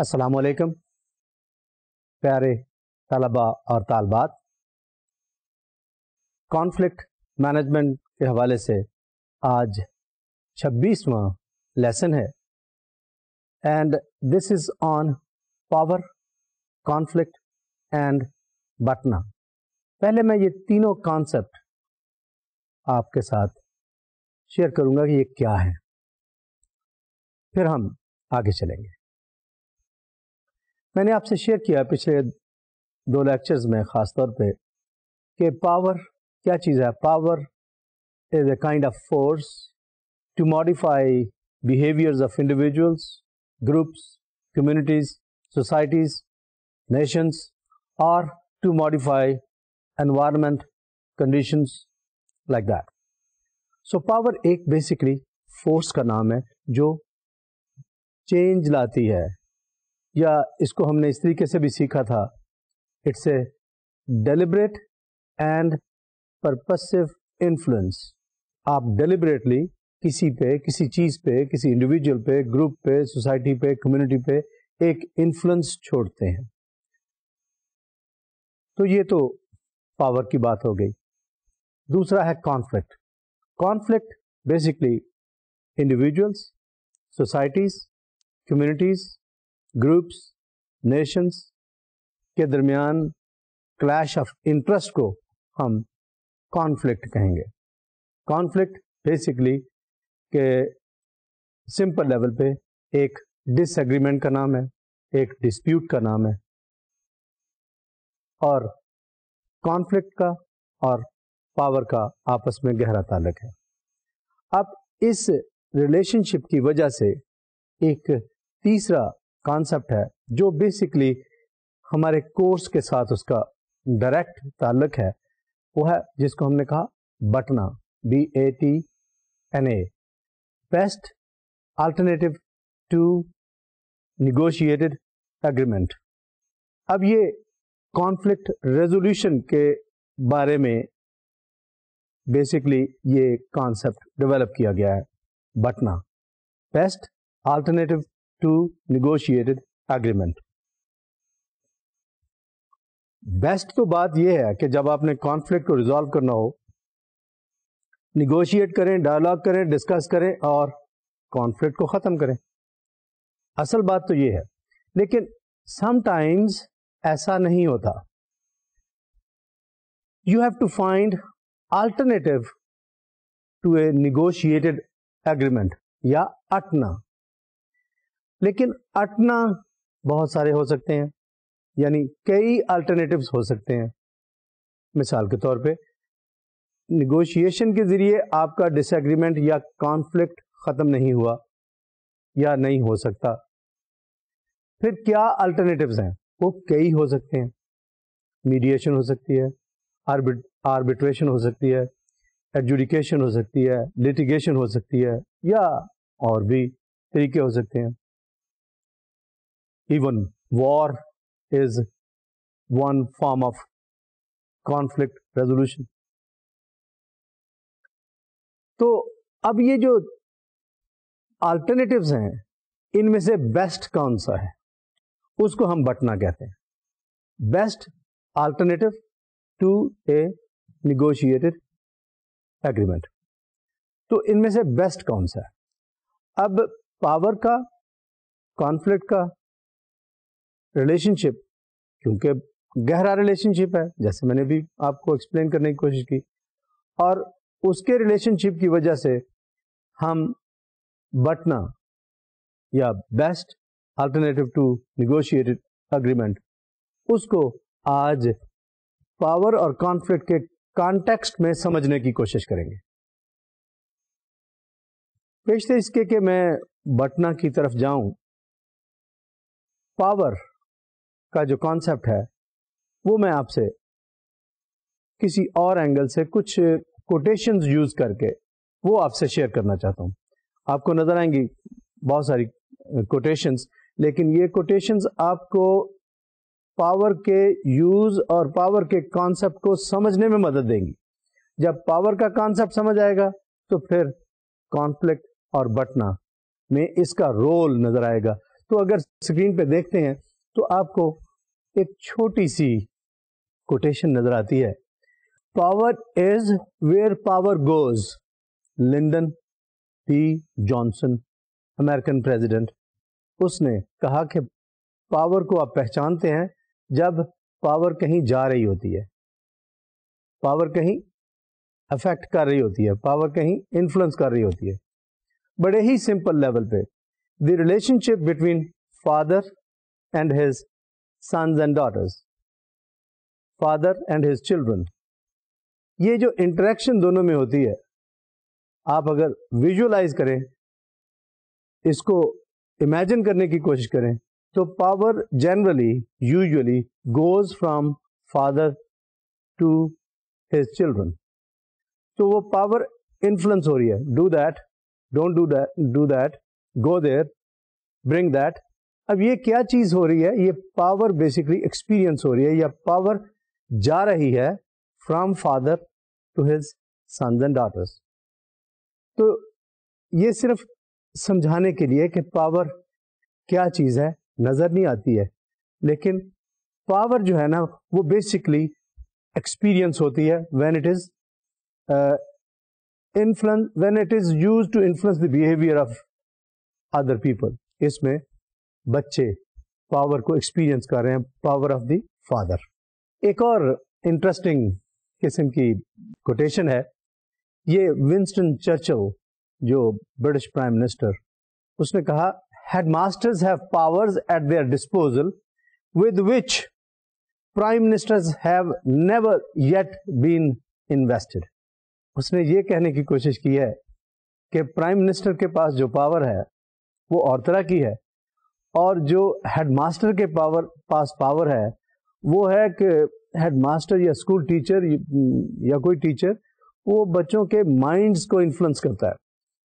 السلام علیکم پیارے طلباء اور طالبات. کانفلکٹ مینجمنٹ کے حوالے سے آج 26واں لیسن ہے and this is on power, conflict and BATNA. پہلے میں یہ تینوں کانسیپٹ آپ کے ساتھ شیئر کروں گا کہ یہ کیا ہے, پھر ہم آگے چلیں گے. میں نے آپ سے شیئر کیا پچھلے 2 لیکچرز میں خاص طور پہ کہ پاور کیا چیز ہے. Power is a kind of force to modify behaviours of individuals, groups, communities, societies, nations, اور to modify environment conditions like that. So power ایک بیسکلی فورس کا نام ہے جو چینج لاتی ہے, یا اس کو ہم نے اس طریقے سے بھی سیکھا تھا, it's a deliberate and purposive influence. آپ ڈیلیبریٹلی کسی پہ, کسی چیز پہ, کسی انڈیویجول پہ, گروپ پہ, سوسائٹی پہ, کمیونٹی پہ ایک انفلوئنس چھوڑتے ہیں. تو یہ تو پاور کی بات ہو گئی. دوسرا ہے conflict. Conflict basically individuals, societies, communities, groups, nations کے درمیان کلیش آف انٹرسٹ کو ہم کانفلکٹ کہیں گے. کانفلکٹ بیسکلی کہ سمپل لیول پہ ایک ڈس ایگریمنٹ کا نام ہے, ایک ڈسپیوٹ کا نام ہے, اور کانفلکٹ کا اور پاور کا آپس میں گہرا تعلق ہے. اب اس ریلیشن شپ کی وجہ سے ایک تیسرا کانسیپٹ ہے جو بیسکلی ہمارے کورس کے ساتھ اس کا ڈائریکٹ تعلق ہے, وہ ہے جس کو ہم نے کہا BATNA, BATNA, best alternative to negotiated agreement. اب یہ کانفلکٹ ریزولوشن کے بارے میں بیسکلی یہ کانسیپٹ ڈیولپ کیا گیا ہے. BATNA, best alternative to negotiated agreement. Best تو بات یہ ہے کہ جب آپ نے کانفلکٹ کو ریزالو کرنا ہو, نیگوشیٹ کریں, ڈائلاگ کریں, ڈسکس کریں اور کانفلکٹ کو ختم کریں. اصل بات تو یہ ہے, لیکن سم ٹائمز ایسا نہیں ہوتا. You have to find alternative to a negotiated agreement یا اٹنا. لیکن اٹنا بہت سارے ہو سکتے ہیں, یعنی کئی الٹرنیٹیوز ہو سکتے ہیں. مثال کے طور پہ نیگوشیشن کے ذریعے آپ کا ڈس ایگریمنٹ یا کانفلکٹ ختم نہیں ہوا یا نہیں ہو سکتا. پھر کیا الٹرنیٹیوز ہیں؟ وہ کئی ہو سکتے ہیں. میڈیشن ہو سکتی ہے, آربیٹریشن ہو سکتی ہے, ایڈجوڈیکیشن ہو سکتی ہے, لیٹیگیشن ہو سکتی ہے, یا اور بھی طریقے ہو سکتے ہیں. Even war is one form of conflict resolution. تو اب یہ جو alternatives ہیں, ان میں سے بیسٹ کون سا ہے, اس کو ہم بٹنا کہتے ہیں. Best alternative to a negotiated agreement. تو ان میں سے بیسٹ کون سا ہے؟ اب پاور کا, کانفلکٹ کا ریلیشن شپ, کیونکہ گہرا ریلیشن شپ ہے جیسے میں نے بھی آپ کو ایکسپلین کرنے کی کوشش کی, اور اس کے ریلیشن شپ کی وجہ سے ہم بٹنا یا best alternative to negotiated agreement اس کو آج پاور اور کانفلکٹ کے کانٹیکسٹ میں سمجھنے کی کوشش کریں گے. پیشتر اس کے کہ میں بٹنا کی طرف جاؤں, پاور کا جو کانسیپٹ ہے وہ میں آپ سے کسی اور اینگل سے کچھ کوٹیشنز یوز کر کے وہ آپ سے شیئر کرنا چاہتا ہوں. آپ کو نظر آئیں گی بہت ساری کوٹیشنز, لیکن یہ کوٹیشنز آپ کو پاور کے یوز اور پاور کے کانسیپٹ کو سمجھنے میں مدد دیں گی. جب پاور کا کانسیپٹ سمجھ آئے گا تو پھر کانفلکٹ اور بٹنا میں اس کا رول نظر آئے گا. تو اگر اسکرین پہ دیکھتے ہیں تو آپ کو ایک چھوٹی سی کوٹیشن نظر آتی ہے, power is where power goes, Lyndon T Johnson, American president. اس نے کہا کہ پاور کو آپ پہچانتے ہیں جب پاور کہیں جا رہی ہوتی ہے, پاور کہیں افیکٹ کر رہی ہوتی ہے, پاور کہیں انفلوئنس کر رہی ہوتی ہے. بڑے ہی سمپل لیول پہ the relationship between father and his sons and daughters, father and his children, یہ جو انٹریکشن دونوں میں ہوتی ہے, آپ اگر ویژولائز کریں, اس کو امیجن کرنے کی کوشش کریں, تو power generally usually goes from father to his children. تو وہ پاور انفلوئنس ہو رہی ہے, do that, don't do that, go there, bring that. اب یہ کیا چیز ہو رہی ہے؟ یہ پاور بیسکلی ایکسپیرئنس ہو رہی ہے, یا پاور جا رہی ہے from father to his sons and daughters. تو یہ صرف سمجھانے کے لیے کہ پاور کیا چیز ہے نظر نہیں آتی ہے, لیکن پاور جو ہے نا وہ بیسکلی ایکسپیرئنس ہوتی ہے when it is used to influence the behavior of other people. اس میں بچے پاور کو ایکسپیرئنس کر رہے ہیں, پاور آف دی فادر. ایک اور انٹرسٹنگ قسم کی کوٹیشن ہے, یہ ونسٹن چرچل جو برٹش پرائم منسٹر, اس نے کہا headmasters have powers at their disposal with which prime ministers have never yet been invested. اس نے یہ کہنے کی کوشش کی ہے کہ پرائم منسٹر کے پاس جو پاور ہے وہ اور طرح کی ہے, اور جو ہیڈ ماسٹر کے پاس پاور ہے وہ ہے کہ ہیڈ ماسٹر یا اسکول ٹیچر یا کوئی ٹیچر وہ بچوں کے مائنڈز کو انفلوئنس کرتا ہے.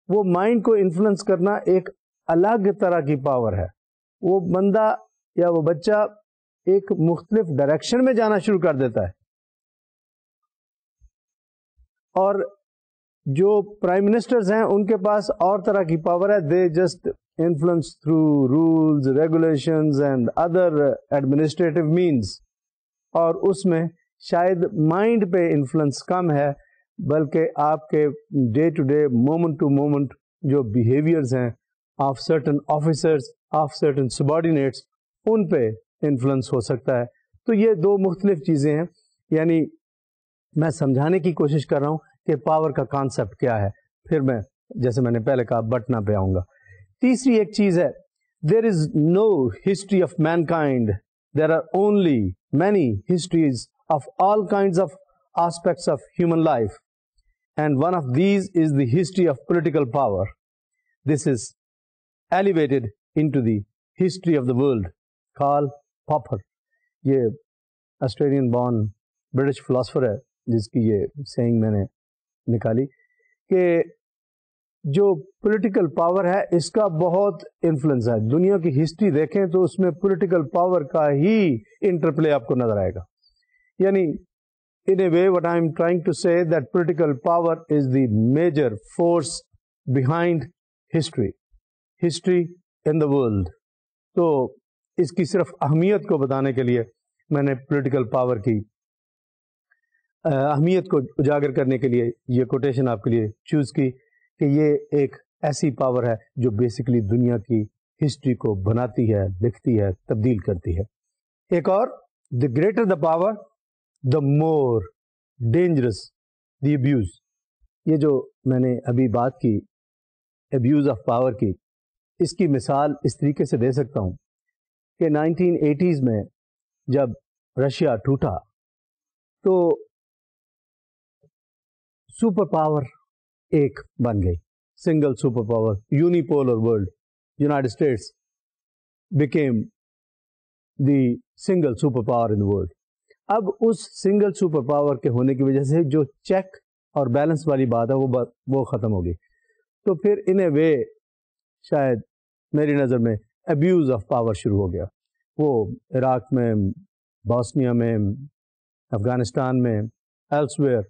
وہ مائنڈ کو انفلوئنس کرنا ایک الگ طرح کی پاور ہے. وہ بندہ یا وہ بچہ ایک مختلف ڈائریکشن میں جانا شروع کر دیتا ہے. اور جو پرائم منسٹرز ہیں ان کے پاس اور طرح کی پاور ہے, they just influence through rules, regulations and other administrative means. اور اس میں شاید مائنڈ پہ انفلوئنس کم ہے, بلکہ آپ کے day to day, moment to moment جو بیہیویئرز ہیں of certain officers, of certain subordinates, ان پہ انفلوئنس ہو سکتا ہے. تو یہ دو مختلف چیزیں ہیں. یعنی میں سمجھانے کی کوشش کر رہا ہوں کہ پاور کا کانسیپٹ کیا ہے, پھر میں جیسے میں نے پہلے کہا بٹنا پہ آؤں گا. تیسری ایک چیز ہے, there is no history of mankind, there are only many histories of all kinds of aspects of human life, and one of these is the history of political power. This is elevated into the history of the world. Karl Popper, یہ Australian born British philosopher ہے, جس کی یہ سینگ میں نے نکالی کہ جو پولیٹیکل پاور ہے اس کا بہت انفلوئنس ہے. دنیا کی ہسٹری دیکھیں تو اس میں پولیٹیکل پاور کا ہی انٹرپلے آپ کو نظر آئے گا. یعنی in a way what I am trying to say that political power is the major force behind history in the world. تو اس کی صرف اہمیت کو بتانے کے لیے میں نے پولیٹیکل پاور کی اہمیت کو اجاگر کرنے کے لیے یہ کوٹیشن آپ کے لیے چوز کی کہ یہ ایک ایسی پاور ہے جو بیسکلی دنیا کی ہسٹری کو بناتی ہے, لکھتی ہے, تبدیل کرتی ہے. ایک اور, the greater the power the more dangerous the abuse. یہ جو میں نے ابھی بات کی abuse of power کی, اس کی مثال اس طریقے سے دے سکتا ہوں کہ 1980s میں جب رشیا ٹوٹا تو سپر پاور ایک بن گئی, single super power, unipolar world. United States became the single super power in world. اب اس سنگل سپر پاور کے ہونے کی وجہ سے جو چیک اور بیلنس والی بات ہے وہ ختم ہو گئی. تو پھر ان اے وے شاید میری نظر میں ابیوز آف پاور شروع ہو گیا. وہ عراق میں, بوسنیا میں, افغانستان میں, ایلسویئر,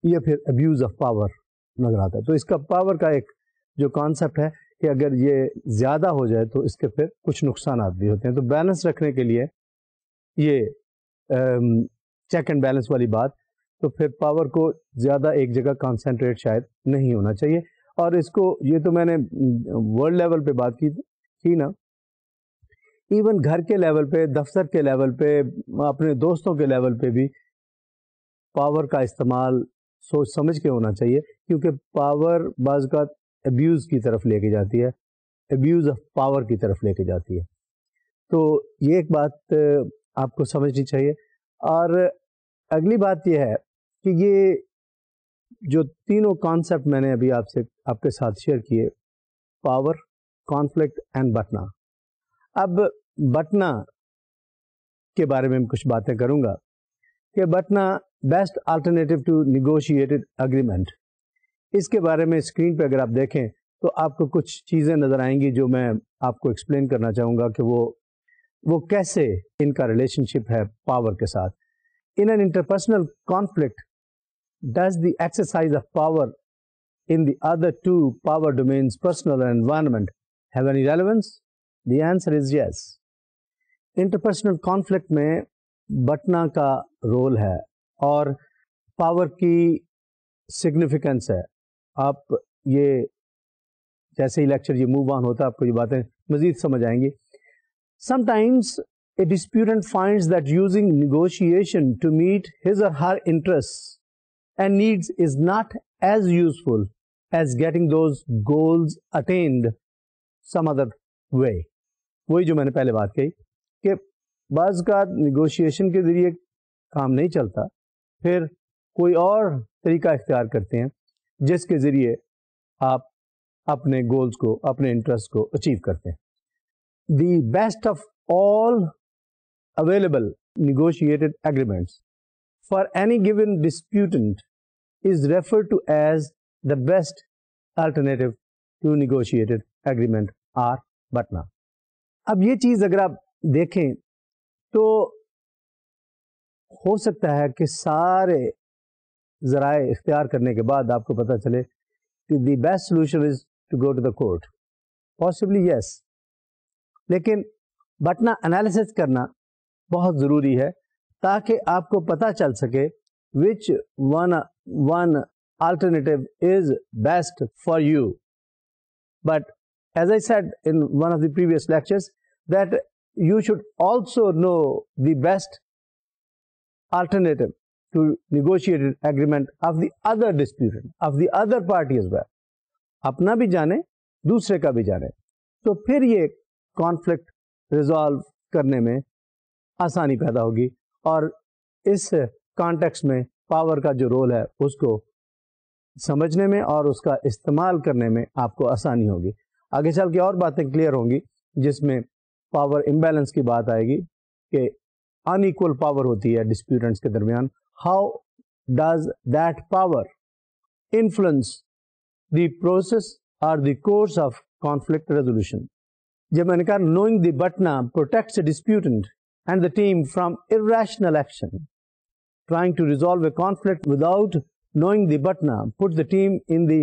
یہ پھر ابیوز آف پاور نظر آتا ہے. تو اس کا پاور کا ایک جو کانسیپٹ ہے کہ اگر یہ زیادہ ہو جائے تو اس کے پھر کچھ نقصانات بھی ہوتے ہیں. تو بیلنس رکھنے کے لیے یہ چیک اینڈ بیلنس والی بات, تو پھر پاور کو زیادہ ایک جگہ کانسنٹریٹ شاید نہیں ہونا چاہیے. اور اس کو یہ تو میں نے ورلڈ لیول پہ بات کی نا, ایون گھر کے لیول پہ, دفتر کے لیول پہ, اپنے دوستوں کے لیول پہ بھی پاور کا استعمال سوچ سمجھ کے ہونا چاہیے, کیونکہ پاور بعض اوقات ابیوز کی طرف لے کے جاتی ہے, ابیوز آف پاور کی طرف لے کے جاتی ہے. تو یہ ایک بات آپ کو سمجھنی چاہیے. اور اگلی بات یہ ہے کہ یہ جو تینوں کانسیپٹ میں نے ابھی آپ کے ساتھ شیئر کیے, پاور, کانفلکٹ اینڈ بٹنا. اب بٹنا کے بارے میں کچھ باتیں کروں گا کہ BATNA best alternative to negotiated agreement. اس کے بارے میں اسکرین پہ اگر آپ دیکھیں تو آپ کو کچھ چیزیں نظر آئیں گی جو میں آپ کو ایکسپلین کرنا چاہوں گا کہ وہ کیسے ان کا ریلیشن شپ ہے پاور کے ساتھ. In an interpersonal conflict does the exercise of power in the other two power domains, personal and environment, have any relevance? The answer is yes. Interpersonal conflict میں بٹنا کا رول ہے اور پاور کی significance ہے. آپ یہ جیسے ہی لیکچر یہ موو آن ہوتا ہے آپ کو یہ باتیں مزید سمجھ آئیں گی. Sometimes a disputant finds that using negotiation to meet his or her interests and needs is not as useful as getting those goals attained some other way. وہی جو میں نے پہلے بات کہی کہ بعض کا نیگوشیشن کے ذریعے کام نہیں چلتا, پھر کوئی اور طریقہ اختیار کرتے ہیں جس کے ذریعے آپ اپنے گولز کو, اپنے انٹرسٹ کو اچیو کرتے ہیں. The best of all available negotiated agreements for any given disputant is referred to as the best alternative to negotiated agreement or بٹنا. اب یہ چیز اگر آپ دیکھیں تو ہو سکتا ہے کہ سارے ذرائع اختیار کرنے کے بعد آپ کو پتہ چلے کہ the best solution is to go to the court. Possibly yes, لیکن بٹنا انالیسس کرنا بہت ضروری ہے تاکہ آپ کو پتہ چل سکے which one alternative is best for you. But as I said in one of the previous lectures, that you should also know the best alternative to negotiated agreement of the other disputant, of the other party as well. اپنا بھی جانے, دوسرے کا بھی جانے, تو پھر یہ کانفلکٹ ریزالو کرنے میں آسانی پیدا ہوگی اور اس کانٹیکس میں پاور کا جو رول ہے اس کو سمجھنے میں اور اس کا استعمال کرنے میں آپ کو آسانی ہوگی. آگے چل کے اور باتیں کلیئر ہوں گی جس میں پاور امبیلنس کی بات آئے گی کہ ان ایکول پاور ہوتی ہے ڈسپیوٹنٹس کے درمیان. How does that power influence the process اور the course of conflict resolution. جب میں نے کہا knowing the BATNA protects a disputant and the team from irrational action. Trying to resolve a conflict without knowing the butna puts the team in the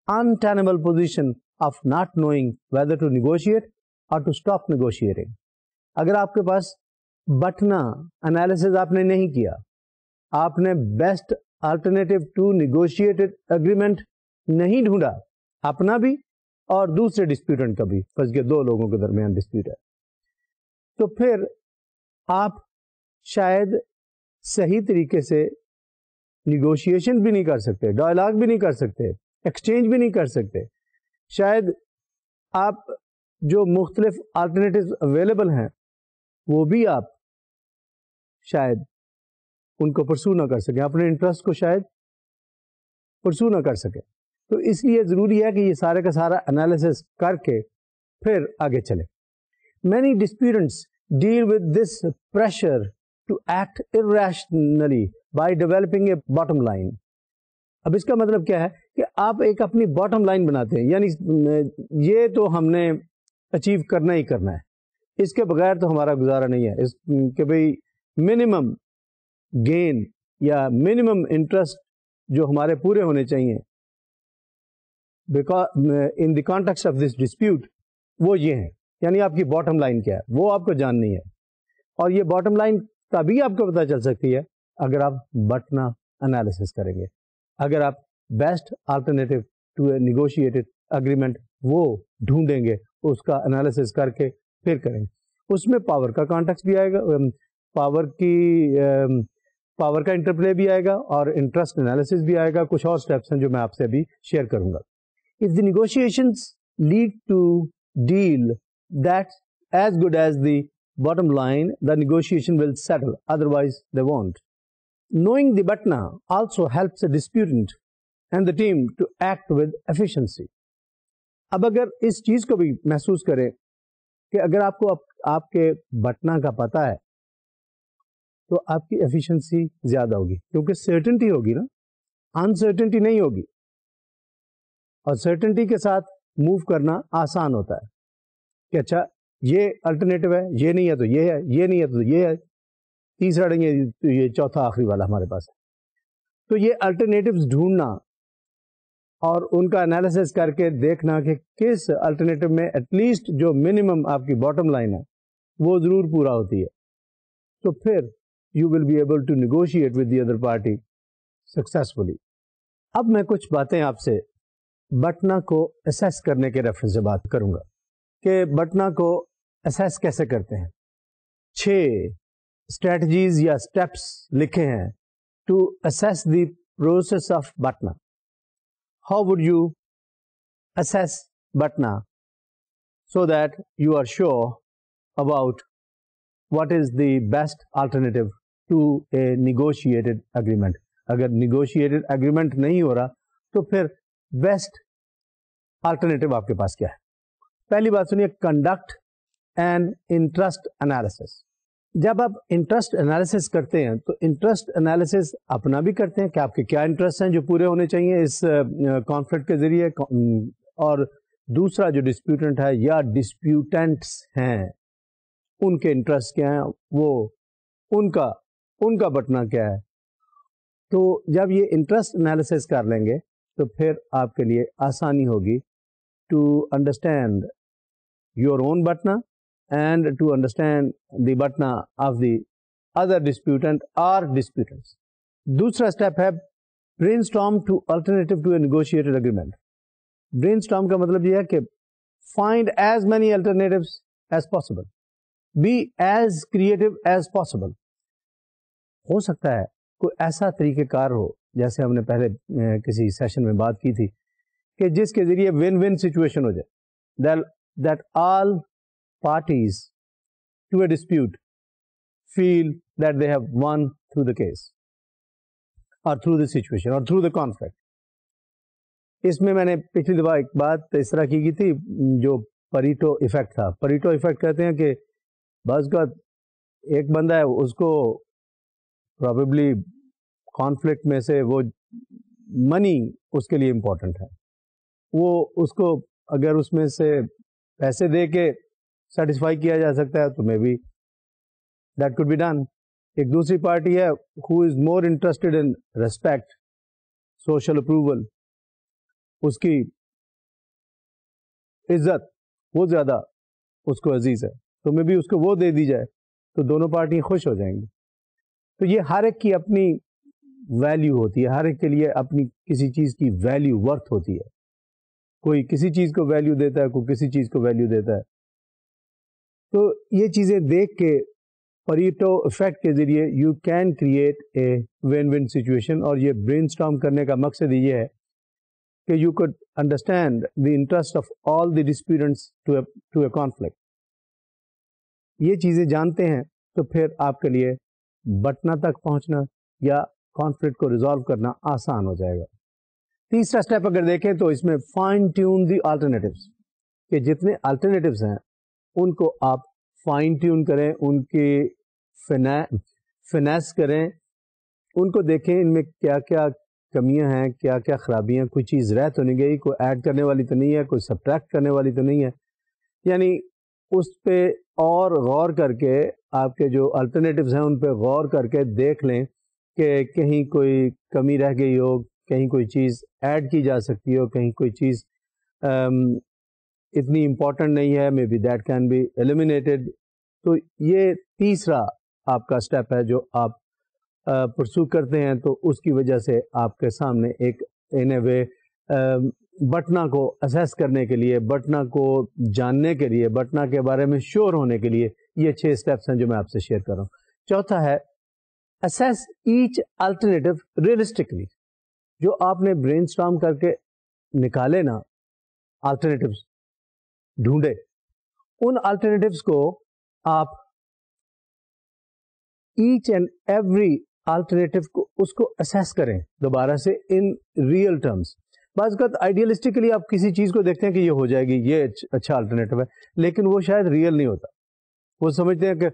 untenable position of not knowing whether to negotiate or to stop negotiating. اگر آپ کے پاس بٹنا analysis آپ نے نہیں کیا, آپ نے best alternative to negotiated agreement نہیں ڈھونڈا, اپنا بھی اور دوسرے ڈسپیوٹنٹ کا بھی, بس کے دو لوگوں کے درمیان ڈسپیوٹ ہے, تو پھر آپ شاید صحیح طریقے سے نیگوشیشن بھی نہیں کر سکتے, ڈائلاگ بھی نہیں کر سکتے, ایکسچینج بھی نہیں کر سکتے. شاید آپ جو مختلف آلٹرنیٹیوز اویلیبل ہیں وہ بھی آپ شاید ان کو پرسو نہ کر سکیں, اپنے انٹرسٹ کو شاید پرسو نہ کر سکیں. تو اس لیے ضروری ہے کہ یہ سارے کا سارا انالیسس کر کے پھر آگے چلے. Many disputants deal with this pressure to act irrationally by developing a bottom line. اب اس کا مطلب کیا ہے کہ آپ ایک اپنی باٹم لائن بناتے ہیں, یعنی یہ تو ہم نے اچیو کرنا ہی کرنا ہے, اس کے بغیر تو ہمارا گزارا نہیں ہے, اس کہ بھئی منیمم گین یا منیمم انٹرسٹ جو ہمارے پورے ہونے چاہیے in the context of this dispute وہ یہ ہیں. یعنی آپ کی باٹم لائن کیا ہے وہ آپ کو جاننی ہے, اور یہ باٹم لائن تبھی آپ کو پتہ چل سکتی ہے اگر آپ بٹنا انالیسس کریں گے, اگر آپ best alternative to a negotiated agreement وہ ڈھونڈیں گے, اس کا انالیسس کر کے پھر کریں گے. اس میں پاور کا کانٹیکس بھی آئے گا, پاور کا انٹرپلے بھی آئے گا, اور انٹرسٹ انالیسس بھی آئے گا. کچھ اور اسٹیپس ہیں جو میں آپ سے ابھی شیئر کروں گا. If the negotiations lead to deal that's as good as the bottom line, the negotiation will settle. Otherwise, they won't. Knowing the BATNA also helps the disputant and the team to act with efficiency. اب اگر اس چیز کو بھی محسوس کریں کہ اگر آپ کو آپ کے بٹنا کا پتہ ہے تو آپ کی ایفیشنسی زیادہ ہوگی, کیونکہ سرٹنٹی ہوگی نا, انسرٹنٹی نہیں ہوگی. اور سرٹنٹی کے ساتھ موو کرنا آسان ہوتا ہے کہ اچھا یہ الٹرنیٹو ہے, یہ نہیں ہے تو یہ ہے, یہ نہیں ہے تو یہ ہے, تیسرا نہیں ہے تو یہ چوتھا آخری والا ہمارے پاس ہے. تو یہ الٹرنیٹوز ڈھونڈنا اور ان کا انالیسس کر کے دیکھنا کہ کس الٹرنیٹو میں ایٹ لیسٹ جو منیمم آپ کی باٹم لائن ہے وہ ضرور پورا ہوتی ہے, تو پھر you will be able to negotiate with the other party successfully. اب میں کچھ باتیں آپ سے بٹنا کو اسیس کرنے کے ریفرنس سے بات کروں گا کہ بٹنا کو اسیس کیسے کرتے ہیں. 6 اسٹریٹجیز یا اسٹیپس لکھے ہیں to assess the process of BATNA. How would you assess BATNA so that you are sure about what is the best alternative to a negotiated agreement. اگر نیگوشیٹڈ اگریمنٹ نہیں ہو رہا تو پھر بیسٹ آلٹرنیٹو آپ کے پاس کیا ہے. پہلی بات سنیے, کنڈکٹ اینڈ انٹرسٹ انالیسس. جب آپ انٹرسٹ انالیسس کرتے ہیں تو انٹرسٹ انالیسس اپنا بھی کرتے ہیں کہ آپ کے کیا انٹرسٹ ہیں جو پورے ہونے چاہیے اس کانفلکٹ کے ذریعے, اور دوسرا جو ڈسپیوٹنٹ ہے یا ڈسپیوٹنٹس ہیں ان کے انٹرسٹ کیا ہیں, وہ ان کا بٹنا کیا ہے. تو جب یہ انٹرسٹ انالیسس کر لیں گے تو پھر آپ کے لیے آسانی ہوگی to understand your own BATNA and to understand the BATNA of the other disputant اور ڈسپیوٹنٹس. دوسرا اسٹیپ ہے brainstorm to alternative to a negotiated agreement. Brainstorm کا مطلب یہ ہے کہ find as many alternatives as possible, be as creative as possible. ہو سکتا ہے کوئی ایسا طریقہ کار ہو, جیسے ہم نے پہلے کسی سیشن میں بات کی تھی, کہ جس کے ذریعے ون ون سچویشن ہو جائے, that all parties to a dispute feel that they have won through the case اور تھرو دا سچویشن اور تھرو دا کانفلکٹ. اس میں نے پچھلی دفعہ ایک بات اس طرح کی تھی جو پریٹو ایفیکٹ تھا. پریٹو ایفیکٹ کہتے ہیں کہ بعض کا ایک بندہ ہے, اس کو پرابیبلی کانفلکٹ میں سے وہ منی اس کے لیے امپورٹنٹ ہے, وہ اس کو اگر اس میں سے پیسے دے کے سیٹسفائی کیا جا سکتا ہے تو may be that could be done. ایک دوسری پارٹی ہے who is more interested in respect, social approval, اس کی عزت وہ زیادہ اس کو عزیز ہے, تو مے بی اس کو وہ دے دی جائے تو دونوں پارٹیاں خوش ہو جائیں گی. تو یہ ہر ایک کی اپنی ویلیو ہوتی ہے, ہر ایک کے لیے اپنی کسی چیز کی ویلیو ورتھ ہوتی ہے. کوئی کسی چیز کو ویلیو دیتا ہے, کوئی کسی چیز کو ویلیو دیتا ہے. تو یہ چیزیں دیکھ کے پریٹو افیکٹ کے ذریعے you can create a one one situation. اور یہ برین اسٹارم کرنے کا مقصد یہ ہے کہ you could understand the interest of all the disputants to a conflict. یہ چیزیں جانتے ہیں تو پھر آپ کے لیے بٹنا تک پہنچنا یا کانفلکٹ کو ریزالو کرنا آسان ہو جائے گا. تیسرا اسٹیپ اگر دیکھیں تو اس میں فائن ٹیون دی آلٹرنیٹیوز, کہ جتنے آلٹرنیٹیوز ہیں ان کو آپ فائن ٹیون کریں, ان کی فنیس کریں, ان کو دیکھیں ان میں کیا کیا کمیاں ہیں, کیا کیا خرابیاں, کوئی چیز رہ تو نہیں گئی, کوئی ایڈ کرنے والی تو نہیں ہے, کوئی سبٹریکٹ کرنے والی تو نہیں ہے. یعنی اس پہ اور غور کر کے آپ کے جو الٹرنیٹیوز ہیں ان پہ غور کر کے دیکھ لیں کہ کہیں کوئی کمی رہ گئی ہو, کہیں کوئی چیز ایڈ کی جا سکتی ہو, کہیں کوئی چیز اتنی امپورٹنٹ نہیں ہے, may be that can be eliminated. تو یہ تیسرا آپ کا اسٹیپ ہے جو آپ پرسو کرتے ہیں, تو اس کی وجہ سے آپ کے سامنے ایک ان اے وے بٹنا کو اسیس کرنے کے لیے, بٹنا کو جاننے کے لیے, بٹنا کے بارے میں شیور ہونے کے لیے یہ 6 اسٹیپس ہیں جو میں آپ سے شیئر کر رہا ہوں. چوتھا ہے اسیس ایچ الٹرنیٹو ریئلسٹکلی. جو آپ نے برین اسٹارم کر کے نکالے نا الٹرنیٹیوز, ڈھونڈے, ان الٹرنیٹیوز کو آپ ایچ اینڈ ایوری الٹرنیٹیو کو اس کو اسیس کریں دوبارہ سے ان ریئل ٹرمز. بعض اوقات آئیڈیلسٹکلی آپ کسی چیز کو دیکھتے ہیں کہ یہ ہو جائے گی, یہ اچھا الٹرنیٹیو ہے, لیکن وہ شاید ریئل نہیں ہوتا. وہ سمجھتے ہیں کہ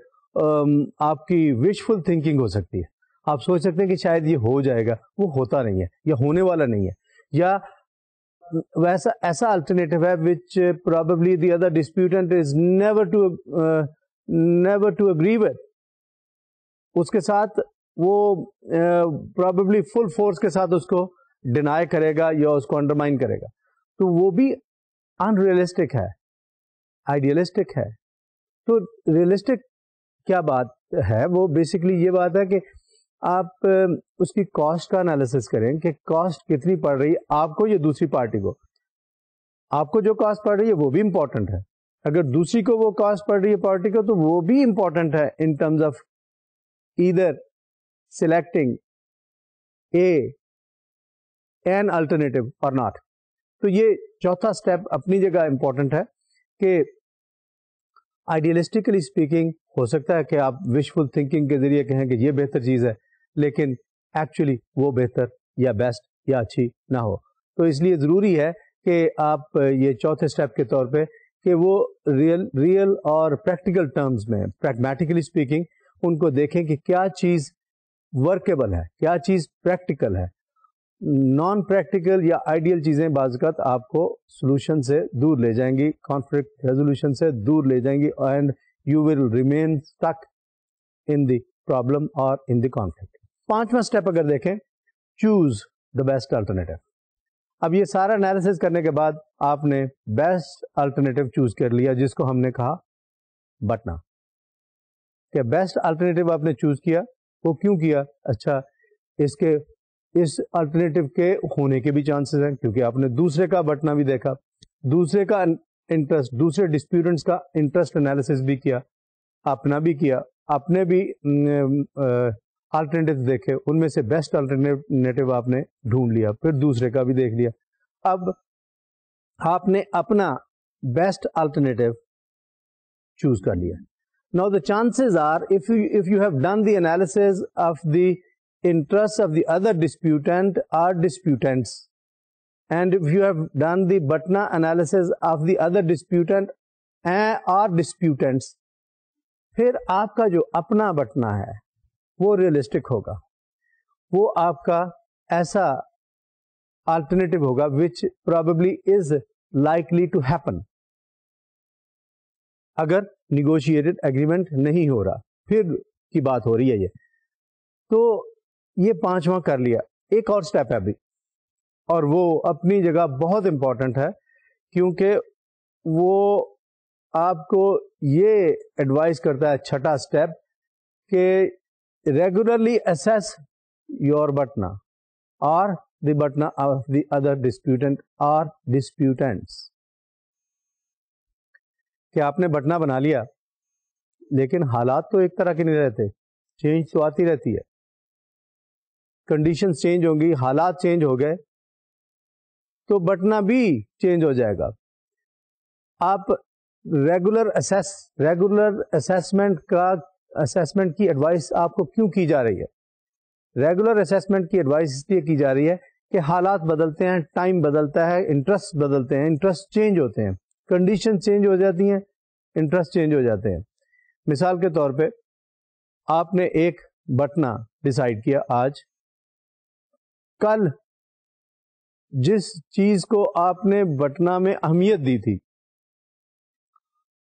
آپ کی وشفل تھنکنگ ہو سکتی ہے, آپ سوچ سکتے ہیں کہ شاید یہ ہو جائے گا, وہ ہوتا نہیں ہے یا ہونے والا نہیں ہے, یا ویسا ایسا الٹرنیٹیو ہے which probably the other disputant is never to agree with. اس کے ساتھ وہ probably full force کے ساتھ اس کو ڈینائی کرے گا یا اس کو انڈرمائن کرے گا, تو وہ بھی انریئلسٹک ہے, آئیڈیلسٹک ہے. تو ریئلسٹک کیا بات ہے, وہ بیسکلی یہ بات ہے کہ آپ اس کی کاسٹ کا انالیسس کریں کہ کاسٹ کتنی پڑ رہی ہے آپ کو یا دوسری پارٹی کو. آپ کو جو کاسٹ پڑ رہی ہے وہ بھی امپورٹنٹ ہے, اگر دوسری کو وہ کاسٹ پڑ رہی ہے پارٹی کو تو وہ بھی امپورٹنٹ ہے in terms of either selecting an alternative or not. تو یہ چوتھا اسٹیپ اپنی جگہ امپورٹنٹ ہے کہ آئیڈیلسٹکلی اسپیکنگ ہو سکتا ہے کہ آپ وشفل تھنکنگ کے ذریعے کہیں کہ یہ بہتر چیز ہے, لیکن ایکچولی وہ بہتر یا بیسٹ یا اچھی نہ ہو. تو اس لیے ضروری ہے کہ آپ یہ چوتھے اسٹیپ کے طور پہ کہ وہ ریئل اور پریکٹیکل ٹرمز میں پریگمیٹیکلی اسپیکنگ ان کو دیکھیں کہ کیا چیز ورکیبل ہے, کیا چیز پریکٹیکل ہے. نان پریکٹیکل یا آئیڈیل چیزیں بعض اوقات آپ کو سولوشن سے دور لے جائیں گی, کانفلکٹ ریزولوشن سے دور لے جائیں گی, and you will remain stuck in the problem اور ان دی کانفلکٹ. پانچواں اسٹیپ اگر دیکھیں, چوز دا بیسٹ الٹرنیٹیو. اب یہ سارا انالیسس کرنے کے بعد آپ نے بیسٹ الٹرنیٹیو چوز کر لیا, جس کو ہم نے کہا بٹنا. کہ بیسٹ الٹرنیٹیو آپ نے چوز کیا, وہ کیوں کیا؟ اچھا, اس الٹرنیٹیو کے ہونے کے بھی چانسز ہیں کیونکہ آپ نے دوسرے کا بٹنا بھی دیکھا, دوسرے کا انٹرسٹ, دوسرے ڈسپیوٹنٹس کا انٹرسٹ انالیسس بھی کیا, اپنا بھی کیا, اپنے بھی الٹرنیٹیو دیکھے, ان میں سے بیسٹ الٹرنیٹیو آپ نے ڈھونڈ لیا, پھر دوسرے کا بھی دیکھ لیا. اب آپ نے اپنا بیسٹ الٹرنیٹیو چوز کر لیا. Now the chances are if you have done the analysis of the interests of the other disputant or disputants, and if you have done the Batna analysis of the other disputant or disputants, پھر آپ کا جو اپنا بٹنا ہے وہ realistic ہوگا, وہ آپ کا ایسا الٹرنیٹیو ہوگا which probably is likely to happen. اگر نیگوشیٹڈ ایگریمنٹ نہیں ہو رہا, پھر کی بات ہو رہی ہے یہ. تو یہ پانچواں کر لیا. ایک اور اسٹیپ ہے ابھی, اور وہ اپنی جگہ بہت امپورٹنٹ ہے, کیونکہ وہ آپ کو یہ ایڈوائز کرتا ہے, چھٹا اسٹیپ, کہ ریگولرلی اسیس یور بٹنا اور دی BATNA of the other disputant اور ڈسپیوٹنٹس. کہ آپ نے بٹنا بنا لیا, لیکن حالات تو ایک طرح کے نہیں رہتے, چینج تو آتی رہتی ہے, کنڈیشنز چینج ہوں گی, حالات چینج ہو گئے تو بٹنا بھی چینج ہو جائے گا. آپ ریگولر اسیسمنٹ کی ایڈوائس آپ کو کیوں کی جا رہی ہے؟ ریگولر اسیسمنٹ کی ایڈوائس اس لیے کی جا رہی ہے کہ حالات بدلتے ہیں, ٹائم بدلتا ہے, انٹرسٹ بدلتے ہیں, انٹرسٹ چینج ہوتے ہیں, کنڈیشن چینج ہو جاتی ہیں, انٹرسٹ چینج ہو جاتے ہیں. مثال کے طور پہ آپ نے ایک بٹنا ڈیسائیڈ کیا آج, کل جس چیز کو آپ نے بٹنا میں اہمیت دی تھی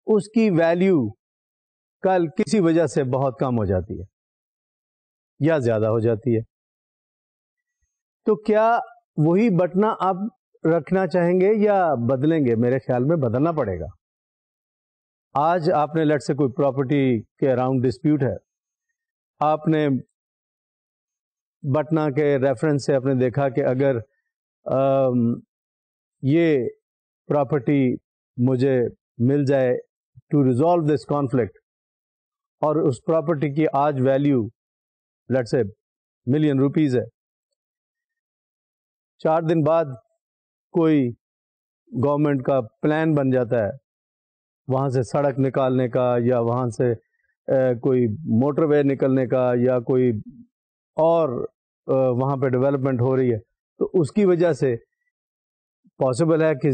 اس کی ویلیو کل کسی وجہ سے بہت کم ہو جاتی ہے یا زیادہ ہو جاتی ہے. تو کیا وہی بٹنا آپ رکھنا چاہیں گے یا بدلیں گے؟ میرے خیال میں بدلنا پڑے گا. آج آپ نے لیٹ سے کوئی پراپرٹی کے اراؤنڈ ڈسپیوٹ ہے, آپ نے بٹنا کے ریفرنس سے آپ نے دیکھا کہ اگر یہ پراپرٹی مجھے مل جائے ٹو ریزالو دس کانفلکٹ, اور اس پراپرٹی کی آج ویلیو لیٹ سے ₹1,000,000 ہے, 4 دن بعد کوئی گورنمنٹ کا پلان بن جاتا ہے وہاں سے سڑک نکالنے کا, یا وہاں سے کوئی موٹر وے نکلنے کا, یا کوئی اور وہاں پہ ڈیولپمنٹ ہو رہی ہے, تو اس کی وجہ سے پاسبل ہے کہ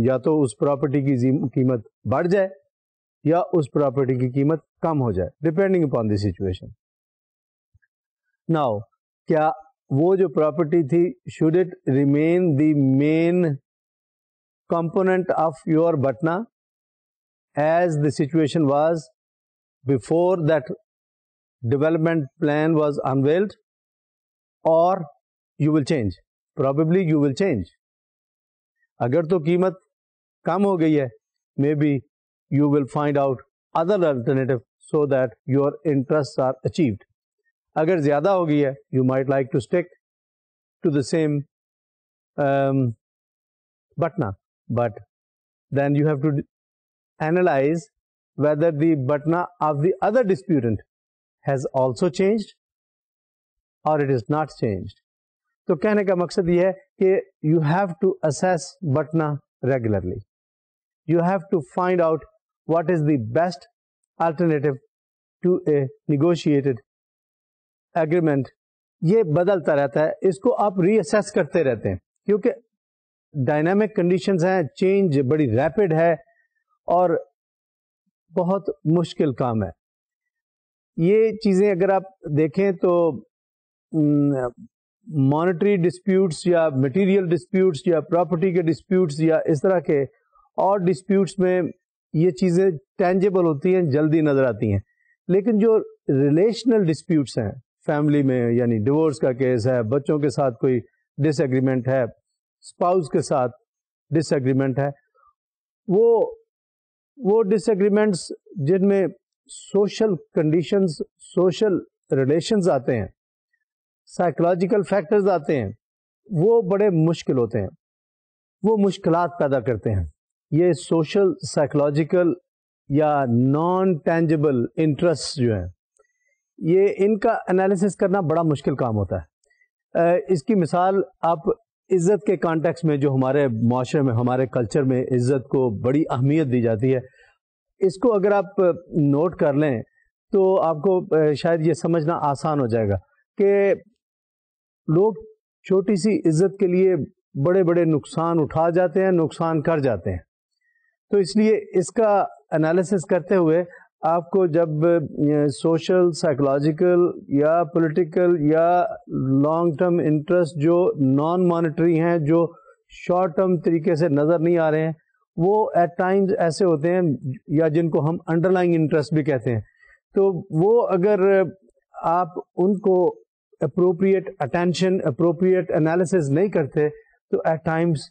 یا تو اس پراپرٹی کی قیمت بڑھ جائے یا اس پراپرٹی کی قیمت کم ہو جائے, depending upon the situation. Now کیا وہ جو پراپرٹی تھی should it remain the main component of your BATNA as the situation was before that development plan was unveiled, or you will change? Probably you will change. اگر تو قیمت کم ہو گئی ہے, maybe you will find out other alternative so that your interests are achieved. اگر زیادہ ہو گئی ہے, you might like to stick to the same بٹنا, but then you have to analyze whether the batna of the other disputant has also changed or it is not changed. تو کہنے کا مقصد یہ ہے کہ you have to assess batna regularly. You have to find out what is the best alternative to a negotiated agreement. یہ بدلتا رہتا ہے, اس کو آپ ری اسیس کرتے رہتے ہیں کیونکہ ڈائنامک کنڈیشنز ہیں, چینج بڑی ریپڈ ہے اور بہت مشکل کام ہے. یہ چیزیں اگر آپ دیکھیں تو مانیٹری ڈسپیوٹس یا مٹیریل ڈسپیوٹس یا پراپرٹی کے ڈسپیوٹس یا اس طرح کے اور ڈسپیوٹس میں یہ چیزیں ٹینجیبل ہوتی ہیں, جلدی نظر آتی ہیں. لیکن جو ریلیشنل ڈسپیوٹس ہیں فیملی میں, یعنی ڈیورس کا کیس ہے, بچوں کے ساتھ کوئی ڈس ایگریمنٹ ہے, اسپاؤس کے ساتھ ڈس ایگریمنٹ ہے, وہ ڈس ایگریمنٹس جن میں سوشل کنڈیشنز, سوشل ریلیشنز آتے ہیں, سائیکولوجیکل فیکٹرز آتے ہیں, وہ بڑے مشکل ہوتے ہیں, وہ مشکلات پیدا کرتے ہیں. یہ سوشل, سائیکولوجیکل یا نان ٹینجیبل انٹرسٹ جو ہیں, یہ ان کا انالیسس کرنا بڑا مشکل کام ہوتا ہے. اس کی مثال آپ عزت کے کانٹیکس میں, جو ہمارے معاشرے میں, ہمارے کلچر میں عزت کو بڑی اہمیت دی جاتی ہے, اس کو اگر آپ نوٹ کر لیں تو آپ کو شاید یہ سمجھنا آسان ہو جائے گا کہ لوگ چھوٹی سی عزت کے لیے بڑے بڑے نقصان اٹھا جاتے ہیں, نقصان کر جاتے ہیں. تو اس لیے اس کا انالیسس کرتے ہوئے آپ کو جب سوشل, سائیکولوجیکل یا پولیٹیکل یا لانگ ٹرم انٹرسٹ جو نان مانیٹری ہیں, جو شارٹ ٹرم طریقے سے نظر نہیں آ رہے ہیں, وہ ایٹ ٹائمز ایسے ہوتے ہیں, یا جن کو ہم انڈر لائنگ انٹرسٹ بھی کہتے ہیں, تو وہ اگر آپ ان کو اپروپریٹ اٹینشن, اپروپریٹ انالیسز نہیں کرتے تو ایٹ ٹائمز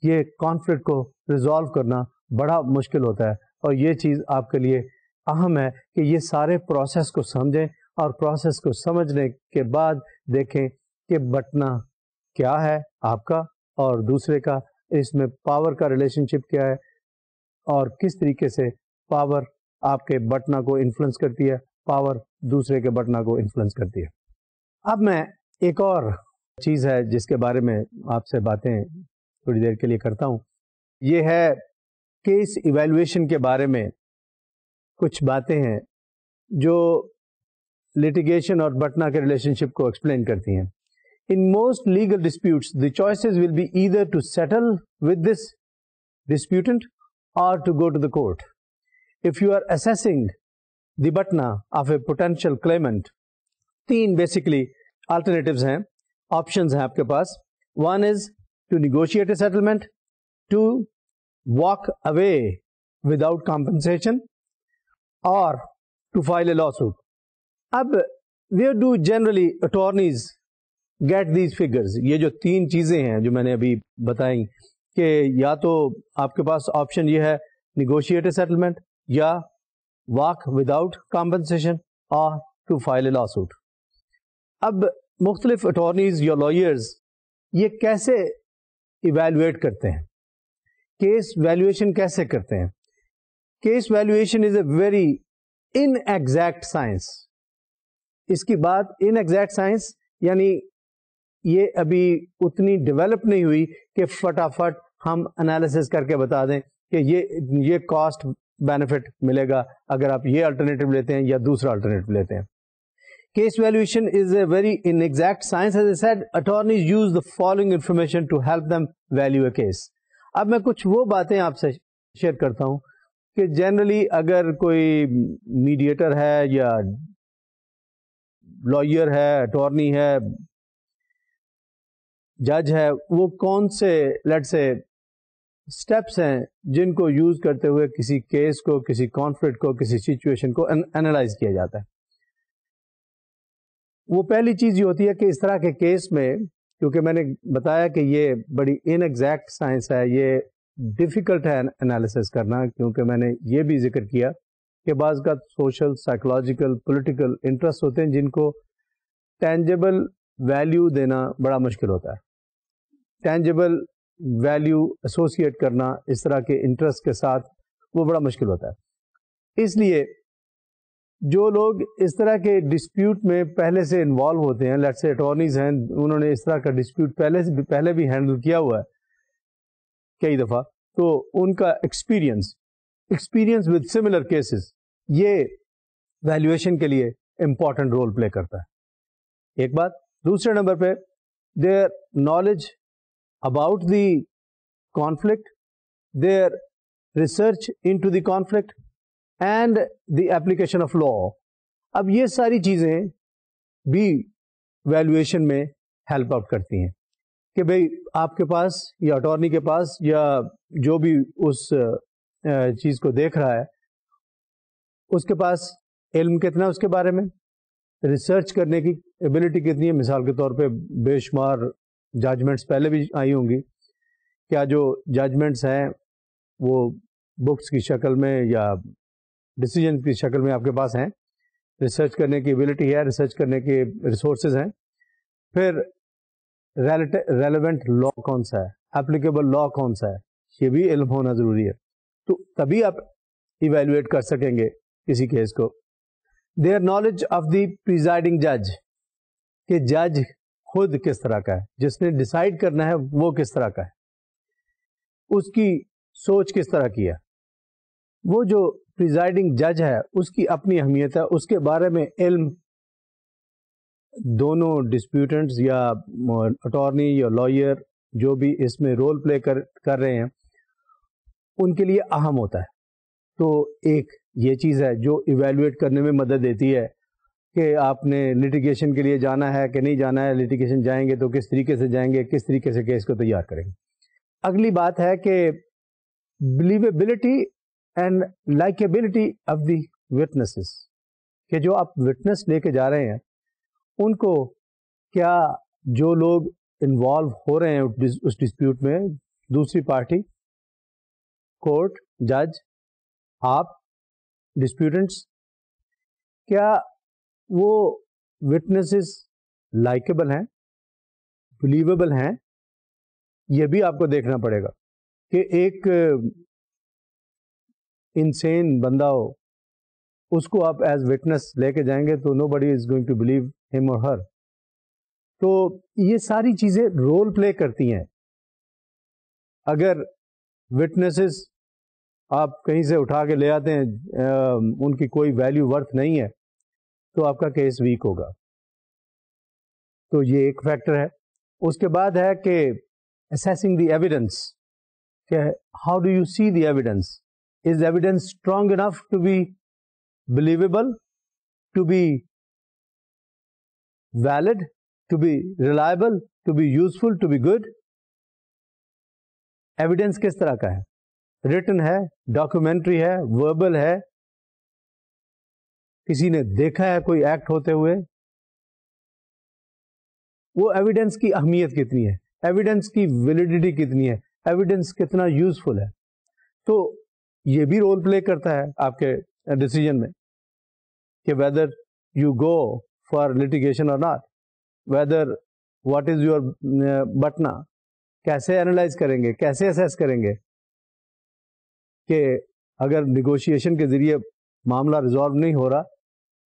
یہ کانفلکٹ کو ریزالو کرنا بڑا مشکل ہوتا ہے. اور یہ چیز آپ کے لیے اہم ہے کہ یہ سارے پروسیس کو سمجھیں, اور پروسیس کو سمجھنے کے بعد دیکھیں کہ بٹنا کیا ہے آپ کا اور دوسرے کا, اس میں پاور کا ریلیشن شپ کیا ہے, اور کس طریقے سے پاور آپ کے بٹنا کو انفلوئنس کرتی ہے, پاور دوسرے کے بٹنا کو انفلوئنس کرتی ہے. اب میں ایک اور چیز ہے جس کے بارے میں آپ سے باتیں تھوڑی دیر کے لیے کرتا ہوں, یہ ہے کیس ایویلویشن کے بارے میں کچھ باتیں ہیں جو litigation اور بٹنا کے ریلیشن شپ کو ایکسپلین کرتی ہیں. In most legal disputes, the choices will be either to settle with this disputant or to go to the court. If you are assessing the batna of a potential claimant, تین basically alternatives ہیں, options ہیں آپ کے پاس. One is to negotiate a settlement, two, walk away without compensation, or to file a lawsuit. اب where do generally attorneys get these figures. یہ جو تین چیزیں ہیں جو میں نے ابھی بتائیں کہ یا تو آپ کے پاس آپشن یہ ہے نیگوشیٹ اے سیٹلمنٹ, یا واک وداؤٹ کمپنسیشن, اور to file a lawsuit. اب مختلف اٹارنیز یا لائرز یہ کیسے ایویلویٹ کرتے ہیں, کیس ویلیویشن کیسے کرتے ہیں؟ Case valuation is a very inexact science. اس کی بات ان ایگزیکٹ سائنس یعنی یہ ابھی اتنی ڈیولپ نہیں ہوئی کہ فٹافٹ ہم انالیسس کر کے بتا دیں کہ یہ کاسٹ بینیفٹ ملے گا اگر آپ یہ الٹرنیٹو لیتے ہیں یا دوسرا الٹرنیٹو لیتے ہیں. Case valuation is a very inexact science. As I said, attorneys use the following information to help them value a case. اب میں کچھ وہ باتیں آپ سے شیئر کرتا ہوں کہ جنرلی اگر کوئی میڈیٹر ہے یا لائر ہے, اٹارنی ہے, جج ہے, وہ کون سے لیٹ سے اسٹیپس ہیں جن کو یوز کرتے ہوئے کسی کیس کو, کسی کانفلکٹ کو, کسی سچویشن کو اینالائز کیا جاتا ہے. وہ پہلی چیز یہ ہوتی ہے کہ اس طرح کے کیس میں, کیونکہ میں نے بتایا کہ یہ بڑی ان ایگزیکٹ سائنس ہے, یہ ڈیفیکلٹ ہے انالیسس کرنا, کیونکہ میں نے یہ بھی ذکر کیا کہ بعض کا سوشل, سائیکولوجیکل, پولیٹیکل انٹرسٹ ہوتے ہیں جن کو ٹینجیبل ویلیو دینا بڑا مشکل ہوتا ہے. ٹینجیبل ویلیو ایسوسیٹ کرنا اس طرح کے انٹرسٹ کے ساتھ وہ بڑا مشکل ہوتا ہے. اس لیے جو لوگ اس طرح کے ڈسپیوٹ میں پہلے سے انوالو ہوتے ہیں, لیٹ سے اٹارنیز ہیں, انہوں نے اس طرح کا ڈسپیوٹ پہلے بھی ہینڈل کیا ہوا ہے کئی دفعہ, تو ان کا ایکسپیرئنس ود سملر کیسز یہ ویلیویشن کے لیے امپورٹنٹ رول پلے کرتا ہے. ایک بات. دوسرے نمبر پہ their knowledge about the conflict, their research into the conflict and the application of law. اب یہ ساری چیزیں بھی ویلیویشن میں ہیلپ آؤٹ کرتی ہیں کہ بھئی آپ کے پاس یا اٹارنی کے پاس یا جو بھی اس چیز کو دیکھ رہا ہے اس کے پاس علم کتنا ہے اس کے بارے میں, ریسرچ کرنے کی ایبلٹی کتنی ہے. مثال کے طور پہ بے شمار ججمنٹس پہلے بھی آئی ہوں گی, کیا جو ججمنٹس ہیں وہ بکس کی شکل میں یا ڈیسیجن کی شکل میں آپ کے پاس ہیں, ریسرچ کرنے کی ایبلٹی ہے, ریسرچ کرنے کے ریسورسز ہیں. پھر ریلیونٹ لا کون سا ہے, اپلیکیبل لا کون سا ہے, یہ بھی علم ہونا ضروری ہے, تو تبھی آپ ایویلویٹ کر سکیں گے کسی کیس کو. Their knowledge of the presiding جج, کہ جج خود کس طرح کا ہے, جس نے ڈسائڈ کرنا ہے وہ کس طرح کا ہے, اس کی سوچ کس طرح کی ہے. وہ جو پریزائڈنگ جج ہے اس کی اپنی اہمیت ہے, اس کے بارے میں علم دونوں ڈسپیوٹنٹس یا اٹارنی یا لائر جو بھی اس میں رول پلے کر رہے ہیں ان کے لیے اہم ہوتا ہے. تو ایک یہ چیز ہے جو ایویلویٹ کرنے میں مدد دیتی ہے کہ آپ نے لٹیگیشن کے لیے جانا ہے کہ نہیں جانا ہے, لٹیگیشن جائیں گے تو کس طریقے سے جائیں گے, کس طریقے سے کیس کو تیار کریں گے. اگلی بات ہے کہ believability and likeability of the witnesses, کہ جو آپ وٹنس لے کے جا رہے ہیں ان کو کیا جو لوگ انوالو ہو رہے ہیں اس ڈسپیوٹ میں, دوسری پارٹی, کورٹ, جج, آپ ڈسپیوٹنٹس, کیا وہ وٹنسز لائکیبل ہیں, بلیویبل ہیں. یہ بھی آپ کو دیکھنا پڑے گا کہ ایک انسین بندہ ہو اس کو آپ ایز وٹنس لے کے جائیں گے تو نو بڈی از گوئنگ ٹو بلیو ہم اور ہر. تو یہ ساری چیزیں رول پلے کرتی ہیں. اگر وٹنسز آپ کہیں سے اٹھا کے لے آتے ہیں, ان کی کوئی ویلیو ورتھ نہیں ہے, تو آپ کا کیس ویک ہوگا. تو یہ ایک فیکٹر ہے. اس کے بعد ہے کہ assessing the evidence, کہ how do you see the evidence? Is evidence strong enough to be believable, to be valid, to be reliable, to be useful, to be good? Evidence کس طرح کا ہے, written ہے, documentary ہے, verbal ہے, کسی نے دیکھا ہے کوئی ایکٹ ہوتے ہوئے, وہ ایویڈنس کی اہمیت کتنی ہے, ایویڈنس کی ویلیڈیٹی کتنی ہے, ایویڈنس کتنا یوزفل ہے. تو یہ بھی رول پلے کرتا ہے آپ کے ڈیسیجن میں کہ whether you go for litigation or not, whether what is your BATNA, کیسے اینالائز کریں گے, کیسے اسیس کریں گے کہ اگر نیگوشیشن کے ذریعے معاملہ ریزالو نہیں ہو رہا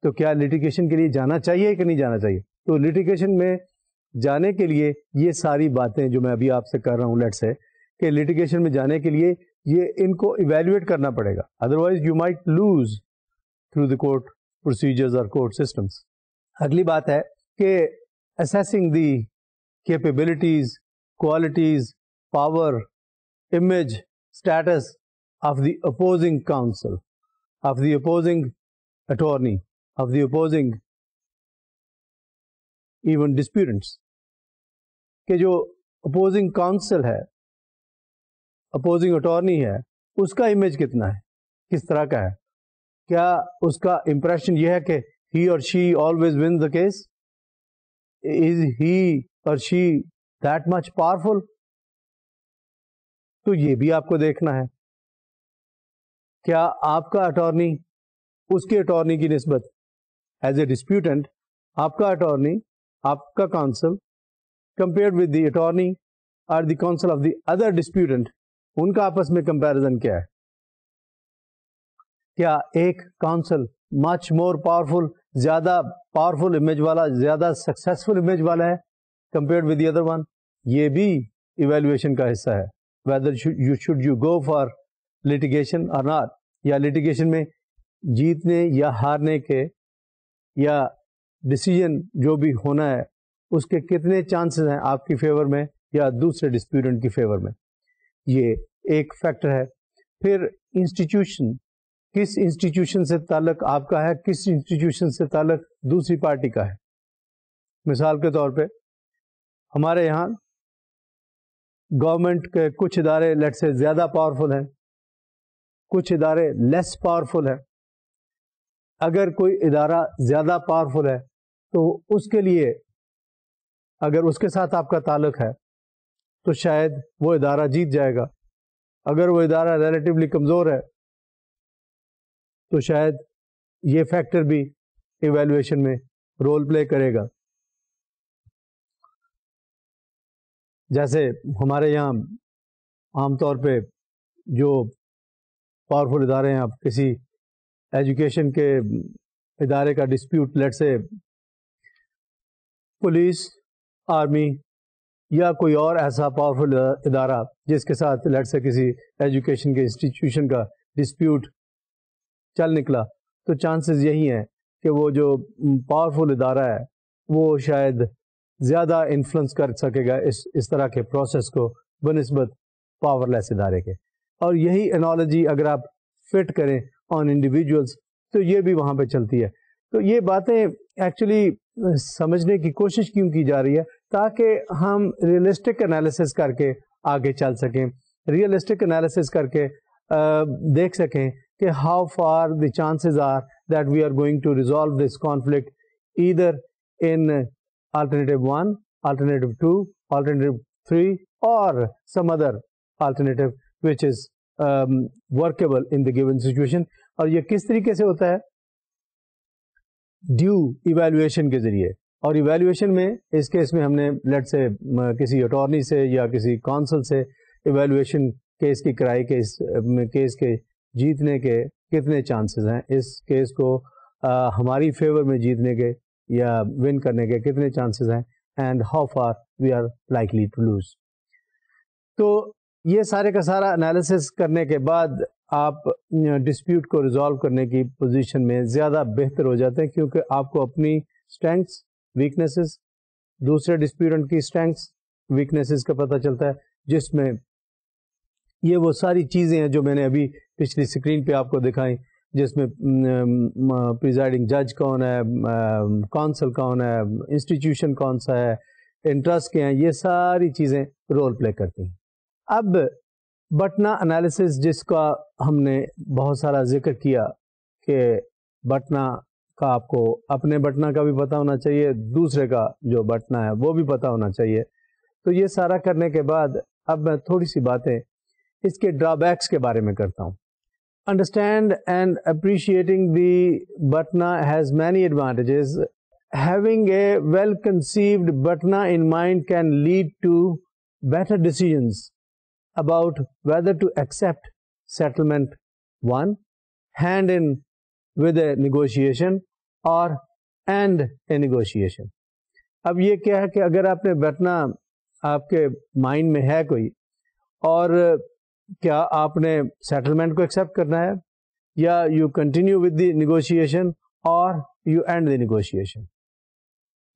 تو کیا لٹیگیشن کے لیے جانا چاہیے کہ نہیں جانا چاہیے. تو لٹیگیشن میں جانے کے لیے یہ ساری باتیں جو میں ابھی آپ سے کر رہا ہوں, لیٹ سے کہ لٹیگیشن میں جانے کے لیے یہ ان کو ایویلویٹ کرنا پڑے گا, otherwise you might lose through the court procedures اور کورٹ سسٹمس. اگلی بات ہے کہ assessing the capabilities, qualities, power, image, status of the opposing counsel, of the opposing attorney, of the opposing even disputants. کہ جو opposing counsel ہے, opposing attorney ہے, اس کا امیج کتنا ہے, کس طرح کا ہے, کیا اس کا امپریشن یہ ہے کہ he or she always wins the case, is he or she that much powerful. تو یہ بھی آپ کو دیکھنا ہے, کیا آپ کا اٹارنی اس کے اٹارنی کی نسبت ایز اے ڈسپیوٹنٹ, آپ کا اٹارنی, آپ کا council compared with the attorney اور دی کاؤنسل آف دی ادر ڈسپیوٹنٹ, ان کا آپس میں کمپیرزن کیا ہے. کیا ایک کاؤنسل مچ مور پاورفل, زیادہ پاورفل امیج والا, زیادہ سکسیسفل امیج والا ہے compared with the other one. یہ بھی ایویلویشن کا حصہ ہے, weather should you go for litigation or not, یا لٹیگیشن میں جیتنے یا ہارنے کے یا ڈسیجن جو بھی ہونا ہے اس کے کتنے چانسز ہیں آپ کی فیور میں یا دوسرے ڈسپیوٹنٹ کی فیور میں. یہ ایک فیکٹر ہے. پھر انسٹیٹیوشن, کس انسٹیٹیوشن سے تعلق آپ کا ہے, کس انسٹیٹیوشن سے تعلق دوسری پارٹی کا ہے. مثال کے طور پہ ہمارے یہاں گورنمنٹ کے کچھ ادارے لیٹ سے زیادہ پاورفل ہیں, کچھ ادارے لیس پاورفل ہیں. اگر کوئی ادارہ زیادہ پاورفل ہے تو اس کے لیے اگر اس کے ساتھ آپ کا تعلق ہے تو شاید وہ ادارہ جیت جائے گا. اگر وہ ادارہ ریلیٹیولی کمزور ہے تو شاید یہ فیکٹر بھی ایویلویشن میں رول پلے کرے گا. جیسے ہمارے یہاں عام طور پہ جو پاورفل ادارے ہیں, آپ کسی ایجوکیشن کے ادارے کا ڈسپیوٹ, لیٹ سے پولیس, آرمی یا کوئی اور ایسا پاورفل ادارہ جس کے ساتھ لیٹ سے کسی ایجوکیشن کے انسٹیٹیوشن کا ڈسپیوٹ چل نکلا, تو چانسز یہی ہیں کہ وہ جو پاورفل ادارہ ہے وہ شاید زیادہ انفلوئنس کر سکے گا اس طرح کے پروسیس کو بنسبت پاور لیس ادارے کے. اور یہی انالوجی اگر آپ فٹ کریں آن انڈیویجولس تو یہ بھی وہاں پہ چلتی ہے. تو یہ باتیں ایکچولی سمجھنے کی کوشش کیوں کی جا رہی ہے, تاکہ ہم ریئلسٹک انالیسس کر کے آگے چل سکیں, ریئلسٹک انالیسس کر کے دیکھ سکیں کہ how far the chances are that we are going to resolve this conflict either in alternative 1, alternative 2, alternative 3 or some other alternative which is workable in the given situation. اور یہ کس طریقے سے ہوتا ہے, ڈیو ایویلویشن کے ذریعے. اور ایویلویشن میں اس کیس میں ہم نے لیٹ سے کسی اٹارنی سے یا کسی کونسل سے ایویلویشن کیس کی کرائی کہ اس کیس کے جیتنے کے کتنے چانسز ہیں, اس کیس کو ہماری فیور میں جیتنے کے یا ون کرنے کے کتنے چانسز ہیں, and how far we are likely to lose. تو یہ سارے کا سارا انالیسس کرنے کے بعد آپ ڈسپیوٹ کو ریزالو کرنے کی پوزیشن میں زیادہ بہتر ہو جاتے ہیں, کیونکہ آپ کو اپنی اسٹرینگس, ویکنیسز, دوسرے ڈسپیوٹنٹ کی اسٹرینگس, ویکنیسز کا پتہ چلتا ہے, جس میں یہ وہ ساری چیزیں ہیں جو میں نے ابھی پچھلی اسکرین پہ آپ کو دکھائیں, جس میں پریزائڈنگ جج کون ہے, کونسل کون ہے, انسٹیٹیوشن کون سا ہے, انٹرسٹ کیا ہیں, یہ ساری چیزیں رول پلے کرتی ہیں. اب بٹنا انالیسس جس کا ہم نے بہت سارا ذکر کیا کہ بٹنا کا آپ کو اپنے بٹنا کا بھی پتہ ہونا چاہیے, دوسرے کا جو بٹنا ہے وہ بھی پتہ ہونا چاہیے. تو یہ سارا کرنے کے بعد اب میں تھوڑی سی باتیں اس کے ڈرا بیکس کے بارے میں کرتا ہوں. Understand and appreciating the Batna has many advantages. Having a well-conceived Batna in mind can lead to better decisions about whether to accept settlement, one, hand in with a negotiation, or end a negotiation. اب یہ کیا ہے کہ اگر آپ نے بٹنا آپ کے مائنڈ میں ہے کوئی, اور کیا آپ نے سیٹلمنٹ کو ایکسیپٹ کرنا ہے, یا you continue with the negotiation اور یو اینڈ دی نیگوشیشن.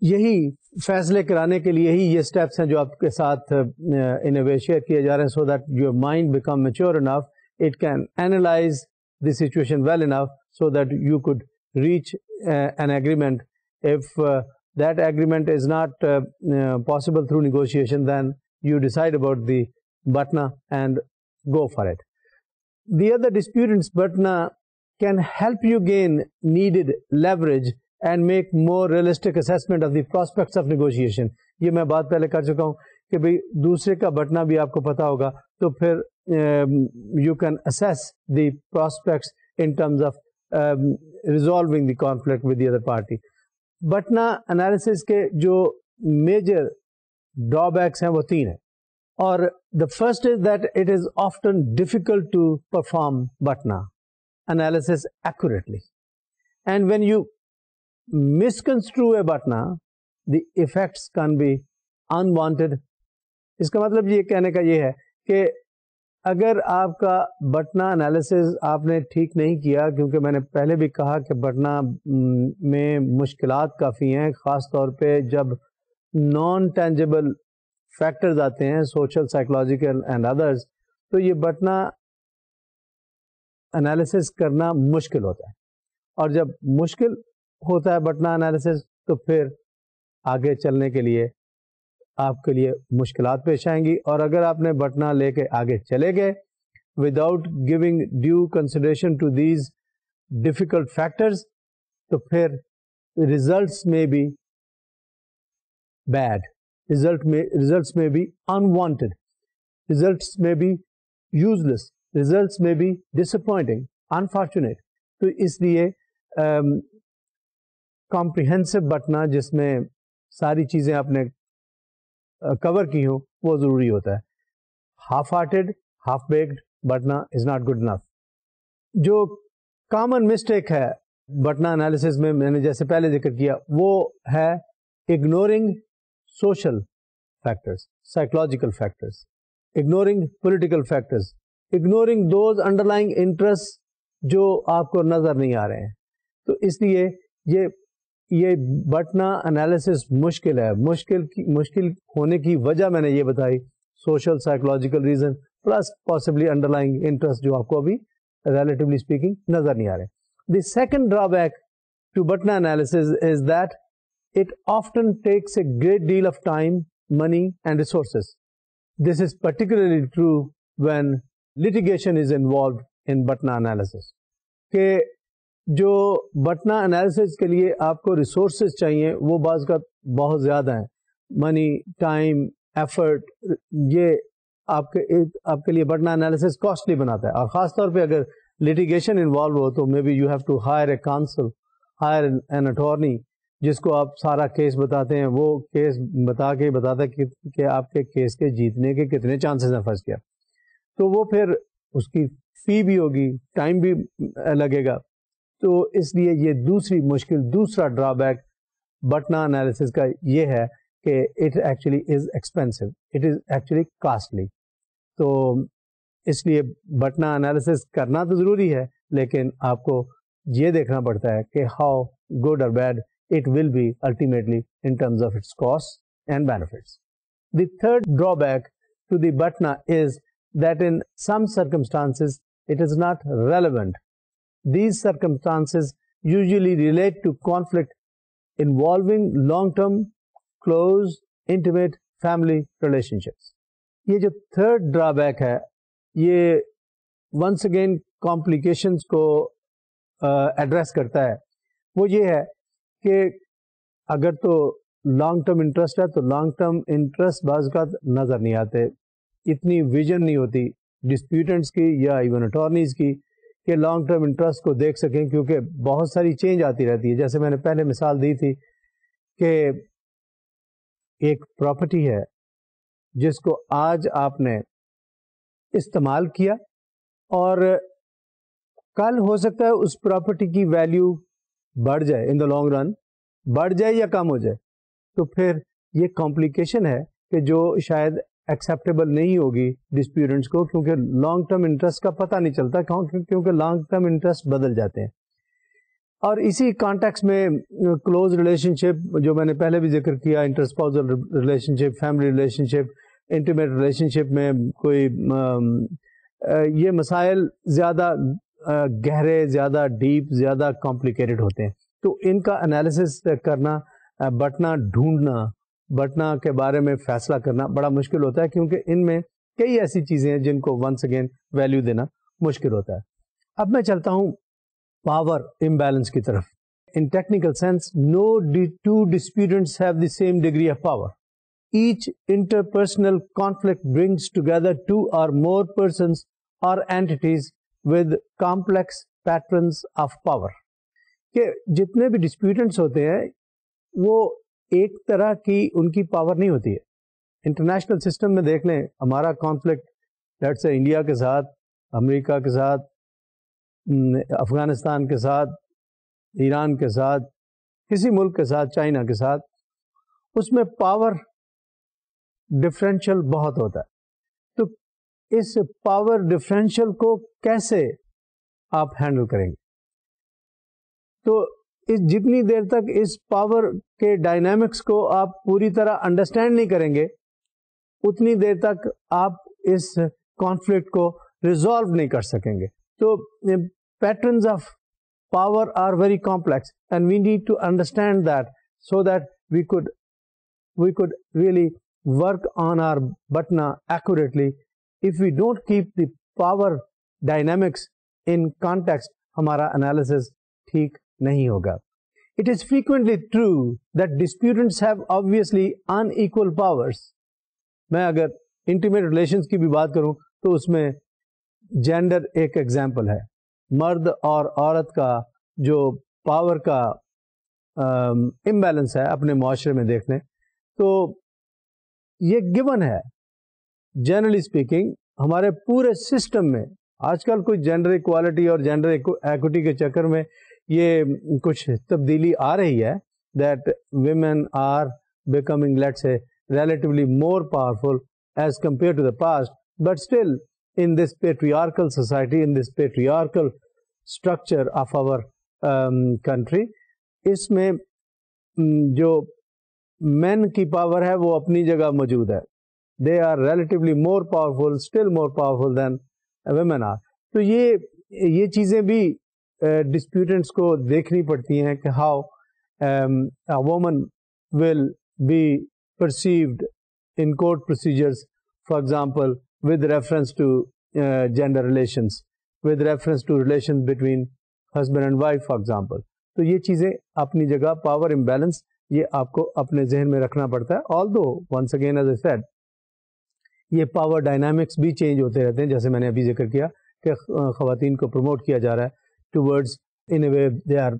یہی فیصلے کرانے کے لیے ہی یہ اسٹیپس ہیں جو آپ کے ساتھ ان اے وے شیئر کیے جا رہے ہیں, so that your mind become mature enough, it can analyse the situation well enough, so that you could reach an agreement. If that agreement is not possible through negotiation, then you decide about the BATNA and go for it. The other disputants BATNA can help you gain needed leverage and make more realistic assessment of the prospects of negotiation. یہ میں بات پہلے کر چکا ہوں کہ بھئی دوسرے کا بٹنا بھی آپ کو پتا ہوگا, تو پھر you can assess the prospects in terms of resolving the conflict with the other party. BATNA analysis کے جو میجر ڈرا بیکس ہیں وہ 3 ہیں, اور the first is that it is often difficult to perform BATNA analysis accurately, and when you misconstrue a BATNA the effects can be unwanted. اس کا مطلب یہ کہنے کا یہ ہے کہ اگر آپ کا بٹنا انالیسز آپ نے ٹھیک نہیں کیا, کیونکہ میں نے پہلے بھی کہا کہ بٹنا میں مشکلات کافی ہیں, خاص طور پہ جب نان ٹینجیبل فیکٹرز آتے ہیں, سوشل, سائیکولوجیکل اینڈ ادرز, تو یہ بٹنا انالیسز کرنا مشکل ہوتا ہے. اور جب مشکل ہوتا ہے بٹنا انالیسز, تو پھر آگے چلنے کے لیے آپ کے لیے مشکلات پیش آئیں گی. اور اگر آپ نے بٹنا لے کے آگے چلے گئے without giving due consideration to these difficult factors, تو پھر ریزلٹس میں بھی بیڈ, ریزلٹس میں بھی انوانٹیڈ, ریزلٹس میں بھی یوزلیس, ریزلٹس میں بھی ڈس اپوائنٹنگ, انفارچونیٹ. تو اس لیے کمپریہنسو بٹنا جس میں ساری چیزیں آپ نے کور کی ہوں وہ ضروری ہوتا ہے. Half hearted, half baked BATNA is not good enough. جو کامن مسٹیک ہے بٹنا انالیسس میں نے جیسے پہلے ذکر کیا, وہ ہے ignoring social factors, psychological factors, ignoring political factors, ignoring those underlying interest جو آپ کو نظر نہیں آ رہے ہیں. تو اس لیے یہ بٹنا انالیسس مشکل ہے. مشکل ہونے کی وجہ میں نے یہ بتائی, social psychological reason plus possibly underlying interest جو آپ کو ابھی ریلیٹیولی اسپیکنگ نظر نہیں آ رہے. The second drawback to BATNA analysis is that it often takes a great deal of time, money and resources. This is particularly true when litigation is involved in BATNA analysis. کہ جو بٹنا analysis کے لیے آپ کو resources چاہیے وہ بعض کا بہت زیادہ ہیں, منی, ٹائم, ایفرٹ, یہ آپ کے لیے بٹنا انالیسس کاسٹلی بناتا ہے. اور خاص طور پہ اگر litigation انوالو ہو تو may be you have to hire a counsel, hire an attorney جس کو آپ سارا کیس بتاتے ہیں, وہ کیس بتاتا ہے کہ آپ کے کیس کے جیتنے کے کتنے چانسز ہیں فرض کیا, تو وہ پھر اس کی فی بھی ہوگی, ٹائم بھی لگے گا. تو اس لیے یہ دوسری مشکل, دوسرا ڈرا بیک بٹنا انالیسس کا یہ ہے کہ it actually is expensive, it is actually costly. تو اس لیے بٹنا انالیسس کرنا تو ضروری ہے, لیکن آپ کو یہ دیکھنا پڑتا ہے کہ ہاؤ گڈ اور bad it will be ultimately in terms of its cost and benefits. The third drawback to the BATNA is that in some circumstances it is not relevant. These circumstances usually relate to conflict involving long-term, close, intimate family relationships. یہ جو third ڈرا back ہے یہ once again complications کو address کرتا ہے. وہ یہ ہے کہ اگر تو لانگ ٹرم انٹرسٹ ہے تو لانگ ٹرم انٹرسٹ بعض اوقات نظر نہیں آتے, اتنی ویژن نہیں ہوتی ڈسپیوٹنٹس کی یا ایون اٹارنیز کی کہ لانگ ٹرم انٹرسٹ کو دیکھ سکیں, کیونکہ بہت ساری چینج آتی رہتی ہے. جیسے میں نے پہلے مثال دی تھی کہ ایک پراپرٹی ہے جس کو آج آپ نے استعمال کیا اور کل ہو سکتا ہے اس پراپرٹی کی ویلیو بڑھ جائے, ان دا لانگ رن بڑھ جائے یا کم ہو جائے, تو پھر یہ کمپلیکیشن ہے کہ جو شاید ایکسیپٹیبل نہیں ہوگی ڈسپیوٹنٹس کو, کیونکہ لانگ ٹرم انٹرسٹ کا پتہ نہیں چلتا, کیونکہ لانگ ٹرم انٹرسٹ بدل جاتے ہیں. اور اسی کانٹیکس میں کلوز ریلیشن شپ جو میں نے پہلے بھی ذکر کیا, انٹرسپاؤزل ریلیشن شپ, فیملی ریلیشن شپ, انٹیمیٹ ریلیشن شپ میں کوئی یہ مسائل زیادہ گہرے, زیادہ ڈیپ, زیادہ کمپلیکیٹڈ ہوتے ہیں. تو ان کا انالیسس کرنا, بٹنا کے بارے میں فیصلہ کرنا بڑا مشکل ہوتا ہے, کیونکہ ان میں کئی ایسی چیزیں ہیں جن کو ونس اگین ویلیو دینا مشکل ہوتا ہے. اب میں چلتا ہوں پاور امبیلنس کی طرف. In technical sense no two disputants have the same degree of power. Each interpersonal conflict brings together two or more persons or entities with complex patterns of power. کہ جتنے بھی ڈسپیوٹنٹس ہوتے ہیں وہ ایک طرح کی ان کی پاور نہیں ہوتی ہے. انٹرنیشنل سسٹم میں دیکھ لیں, ہمارا کانفلکٹ لیٹس سے انڈیا کے ساتھ, امریکہ کے ساتھ, افغانستان کے ساتھ, ایران کے ساتھ, کسی ملک کے ساتھ, چائنا کے ساتھ, اس میں پاور ڈفرینشیل بہت ہوتا ہے. تو اس پاور ڈفرینشیل کو کیسے آپ ہینڈل کریں گے؟ تو جتنی دیر تک اس پاور کے ڈائنامکس کو آپ پوری طرح انڈرسٹینڈ نہیں کریں گے, اتنی دیر تک آپ اس کانفلکٹ کو ریزالو نہیں کر سکیں گے. تو patterns of power are very complex and we need to understand that so that we could really work on our Batna accurately. If we don't keep the power dynamics in context, ہمارا analysis ٹھیک نہیں ہوگا. It is frequently true that disputants have obviously unequal powers. میں اگر intimate relations کی بھی بات کروں تو اس میں جینڈر ایک ایگزامپل ہے. مرد اور عورت کا جو پاور کا امبیلنس ہے اپنے معاشرے میں دیکھ لیں تو یہ گیون ہے. جنرلی اسپیکنگ ہمارے پورے سسٹم میں آج کل کوئی جینڈر ایکوالٹی اور جینڈر ایکوٹی کے چکر میں یہ کچھ تبدیلی آ رہی ہے, that women are becoming let's a relatively more powerful as compare to the past, but still in this patriarchal society, in this patriarchal structure of our country, اس میں جو مین کی پاور ہے وہ اپنی جگہ موجود ہے. they are relatively more powerful, still more powerful than women are. تو یہ چیزیں بھی ڈسپیوٹنٹس کو دیکھنی پڑتی ہیں کہ how a woman will be perceived in court procedures, for example with reference to gender relations, with reference to relations between husband and wife, for example. تو یہ چیزیں اپنی جگہ, پاور امبیلنس یہ آپ کو اپنے ذہن میں رکھنا پڑتا ہے. although once again as I said یہ پاور ڈائنامکس بھی چینج ہوتے رہتے ہیں, جیسے میں نے ابھی ذکر کیا کہ خواتین کو پروموٹ کیا جا رہا ہے towards in a way they are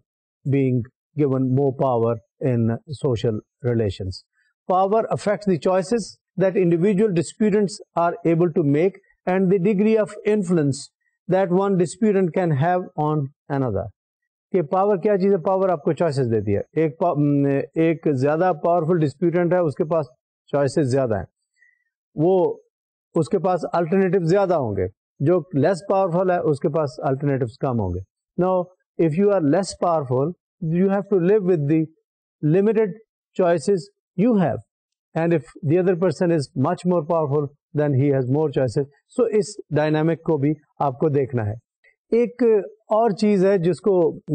being given more power in social relations. Power affects the choices that individual disputants are able to make and the degree of influence that one disputant can have on another. کہ power کیا چیز ہے؟ Power آپ کو choices دیتی ہے. ایک زیادہ پاورفل ڈسپیوٹنٹ ہے, اس کے پاس چوائسیز زیادہ ہیں, وہ اس کے پاس الٹرنیٹیو زیادہ ہوں گے. جو لیس پاورفل ہے اس کے پاس الٹرنیٹیوز کم ہوں گے. Now if you are less powerful you have to live with the limited choices you have, and if the other person is much more powerful then he has more choices. So اس dynamic کو بھی آپ کو دیکھنا ہے. ایک اور چیز ہے جس کو,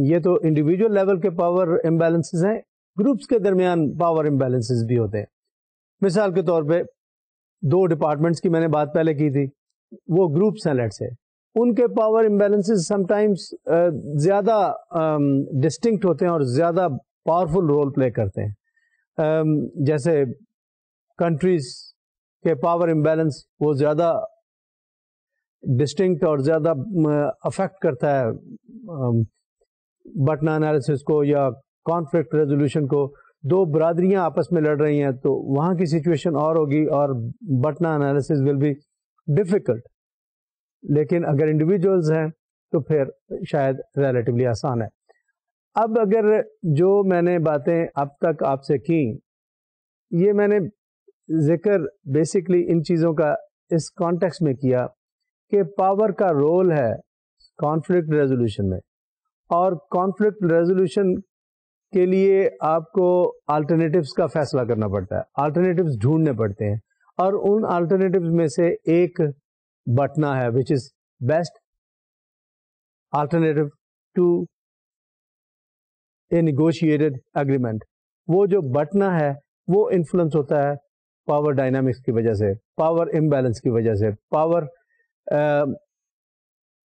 یہ تو انڈیویجول لیول کے پاور امبیلنسز ہیں, گروپس کے درمیان پاور امبیلنسز بھی ہوتے ہیں. مثال کے طور پہ دو ڈپارٹمنٹس کی میں نے بات پہلے کی تھی, وہ گروپس ہیں لیٹس سے, ان کے پاور امبیلنسز سم ٹائمس زیادہ ڈسٹنکٹ ہوتے ہیں اور زیادہ پاورفل رول پلے کرتے ہیں. جیسے کنٹریز کے پاور امبیلنس وہ زیادہ ڈسٹنکٹ اور زیادہ افیکٹ کرتا ہے بٹنا انالیسس کو یا کانفلکٹ ریزولوشن کو. دو برادریاں آپس میں لڑ رہی ہیں تو وہاں کی سچویشن اور ہوگی اور بٹنا انالیسس ول بی ڈیفیکلٹ. لیکن اگر انڈیویجولز ہیں تو پھر شاید ریلیٹیولی آسان ہے. اب اگر جو میں نے باتیں اب تک آپ سے کی یہ میں نے ذکر بیسکلی ان چیزوں کا اس کانٹیکس میں کیا کہ پاور کا رول ہے کانفلکٹ ریزولوشن میں, اور کانفلکٹ ریزولوشن کے لیے آپ کو آلٹرنیٹیوز کا فیصلہ کرنا پڑتا ہے, آلٹرنیٹیوز ڈھونڈنے پڑتے ہیں, اور ان آلٹرنیٹیوز میں سے ایک بٹنا ہے which is best alternative to a negotiated agreement. وہ جو بٹنا ہے وہ انفلوئنس ہوتا ہے پاور ڈائنامکس کی وجہ سے, پاور امبیلنس کی وجہ سے, پاور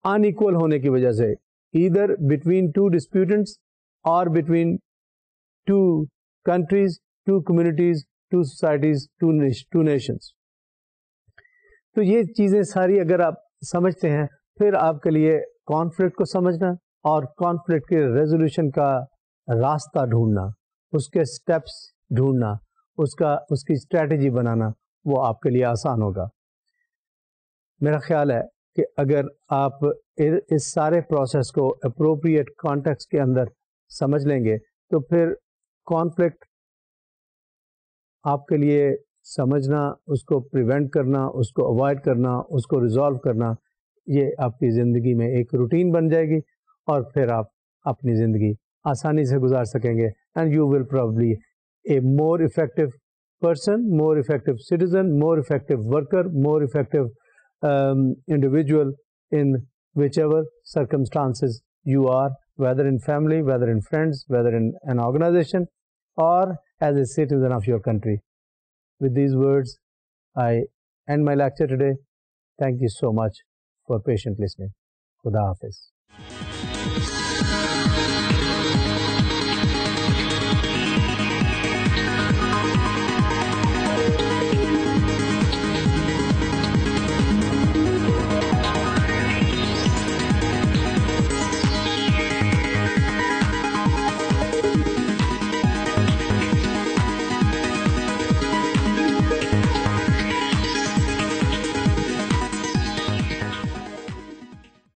ان ایکول ہونے کی وجہ سے, ایدر بٹوین ٹو ڈسپیوٹنٹس اور between two countries, two communities, two societies, two nations. تو یہ چیزیں ساری اگر آپ سمجھتے ہیں پھر آپ کے لیے کانفلکٹ کو سمجھنا اور کانفلکٹ کے ریزولوشن کا راستہ ڈھونڈنا, اس کے سٹیپس ڈھونڈنا, اس کی اسٹریٹجی بنانا وہ آپ کے لیے آسان ہوگا. میرا خیال ہے کہ اگر آپ اس سارے پروسیس کو اپروپریٹ کانٹیکس کے اندر سمجھ لیں گے تو پھر کانفلکٹ آپ کے لیے سمجھنا, اس کو پریونٹ کرنا, اس کو اوائڈ کرنا, اس کو ریزالو کرنا, یہ آپ کی زندگی میں ایک روٹین بن جائے گی اور پھر آپ اپنی زندگی آسانی سے گزار سکیں گے. And you will probably a more effective person, more effective citizen, more effective worker, more effective individual in whichever circumstances you are, whether in family, whether in friends, whether in an organization, or as a citizen of your country. With these words, I end my lecture today. Thank you so much for patient listening. Khuda Hafiz.